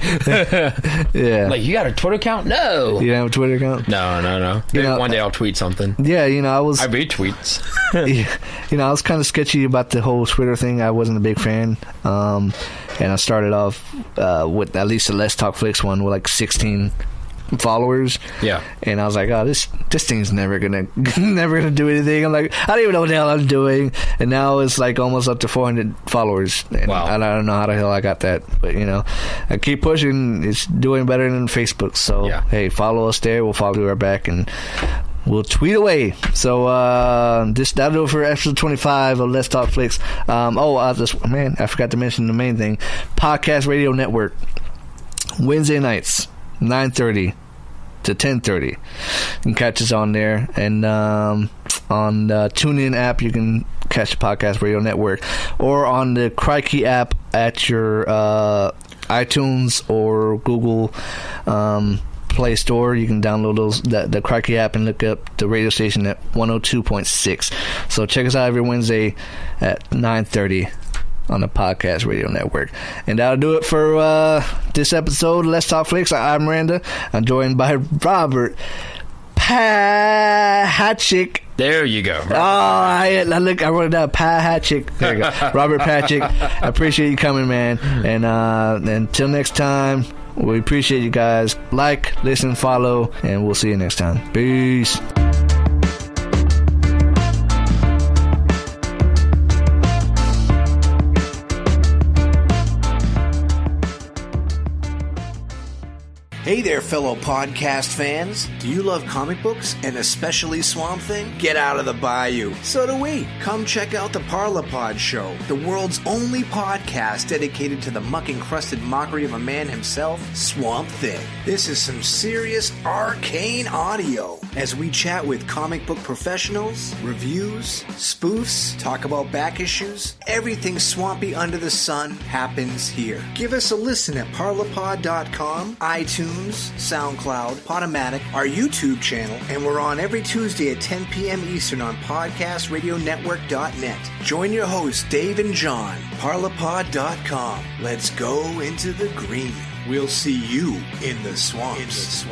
Yeah. Like, you got a Twitter account? No. You don't have a Twitter account? No. Maybe one day I'll tweet something. Yeah, you know, I read tweets. You know, I was kind of sketchy about the whole Twitter thing. I wasn't a big fan. And I started off with at least the Let's Talk Flix one with like 16 followers. Yeah. And I was like, oh, this thing's never gonna do anything. I'm like, I don't even know what the hell I'm doing. And now it's like almost up to 400 followers. And wow. I don't know how the hell I got that, but you know, I keep pushing. It's doing better than Facebook. So yeah. Hey, follow us there. We'll follow you right back, and we'll tweet away. So that'll do it for episode 25 of Let's Talk Flix. I forgot to mention the main thing. Podcast Radio Network, Wednesday nights, 9:30 to 10:30. You can catch us on there, and on the TuneIn app you can catch the Podcast Radio Network, or on the Crikey app at your iTunes or Google Play Store. You can download the Crikey app and look up the radio station at 102.6. So check us out every Wednesday at 9:30 on the Podcast Radio Network. And that'll do it for this episode of Let's Talk Flix. I'm Miranda. I'm joined by Robert Patrick. There you go. I wrote it down. Patrick. There you go. Robert Patrick. I appreciate you coming, man. And until next time, we appreciate you guys. Like, listen, follow, and we'll see you next time. Peace. Hey there, fellow podcast fans. Do you love comic books, and especially Swamp Thing? Get out of the bayou. So do we. Come check out the Parlapod Show, the world's only podcast dedicated to the muck-encrusted mockery of a man himself, Swamp Thing. This is some serious arcane audio as we chat with comic book professionals, reviews, spoofs, talk about back issues. Everything swampy under the sun happens here. Give us a listen at parlapod.com, iTunes, SoundCloud, Podomatic, our YouTube channel, and we're on every Tuesday at 10 p.m. Eastern on podcastradionetwork.net. Join your hosts, Dave and John, parlapod.com. Let's go into the green. We'll see you in the swamps.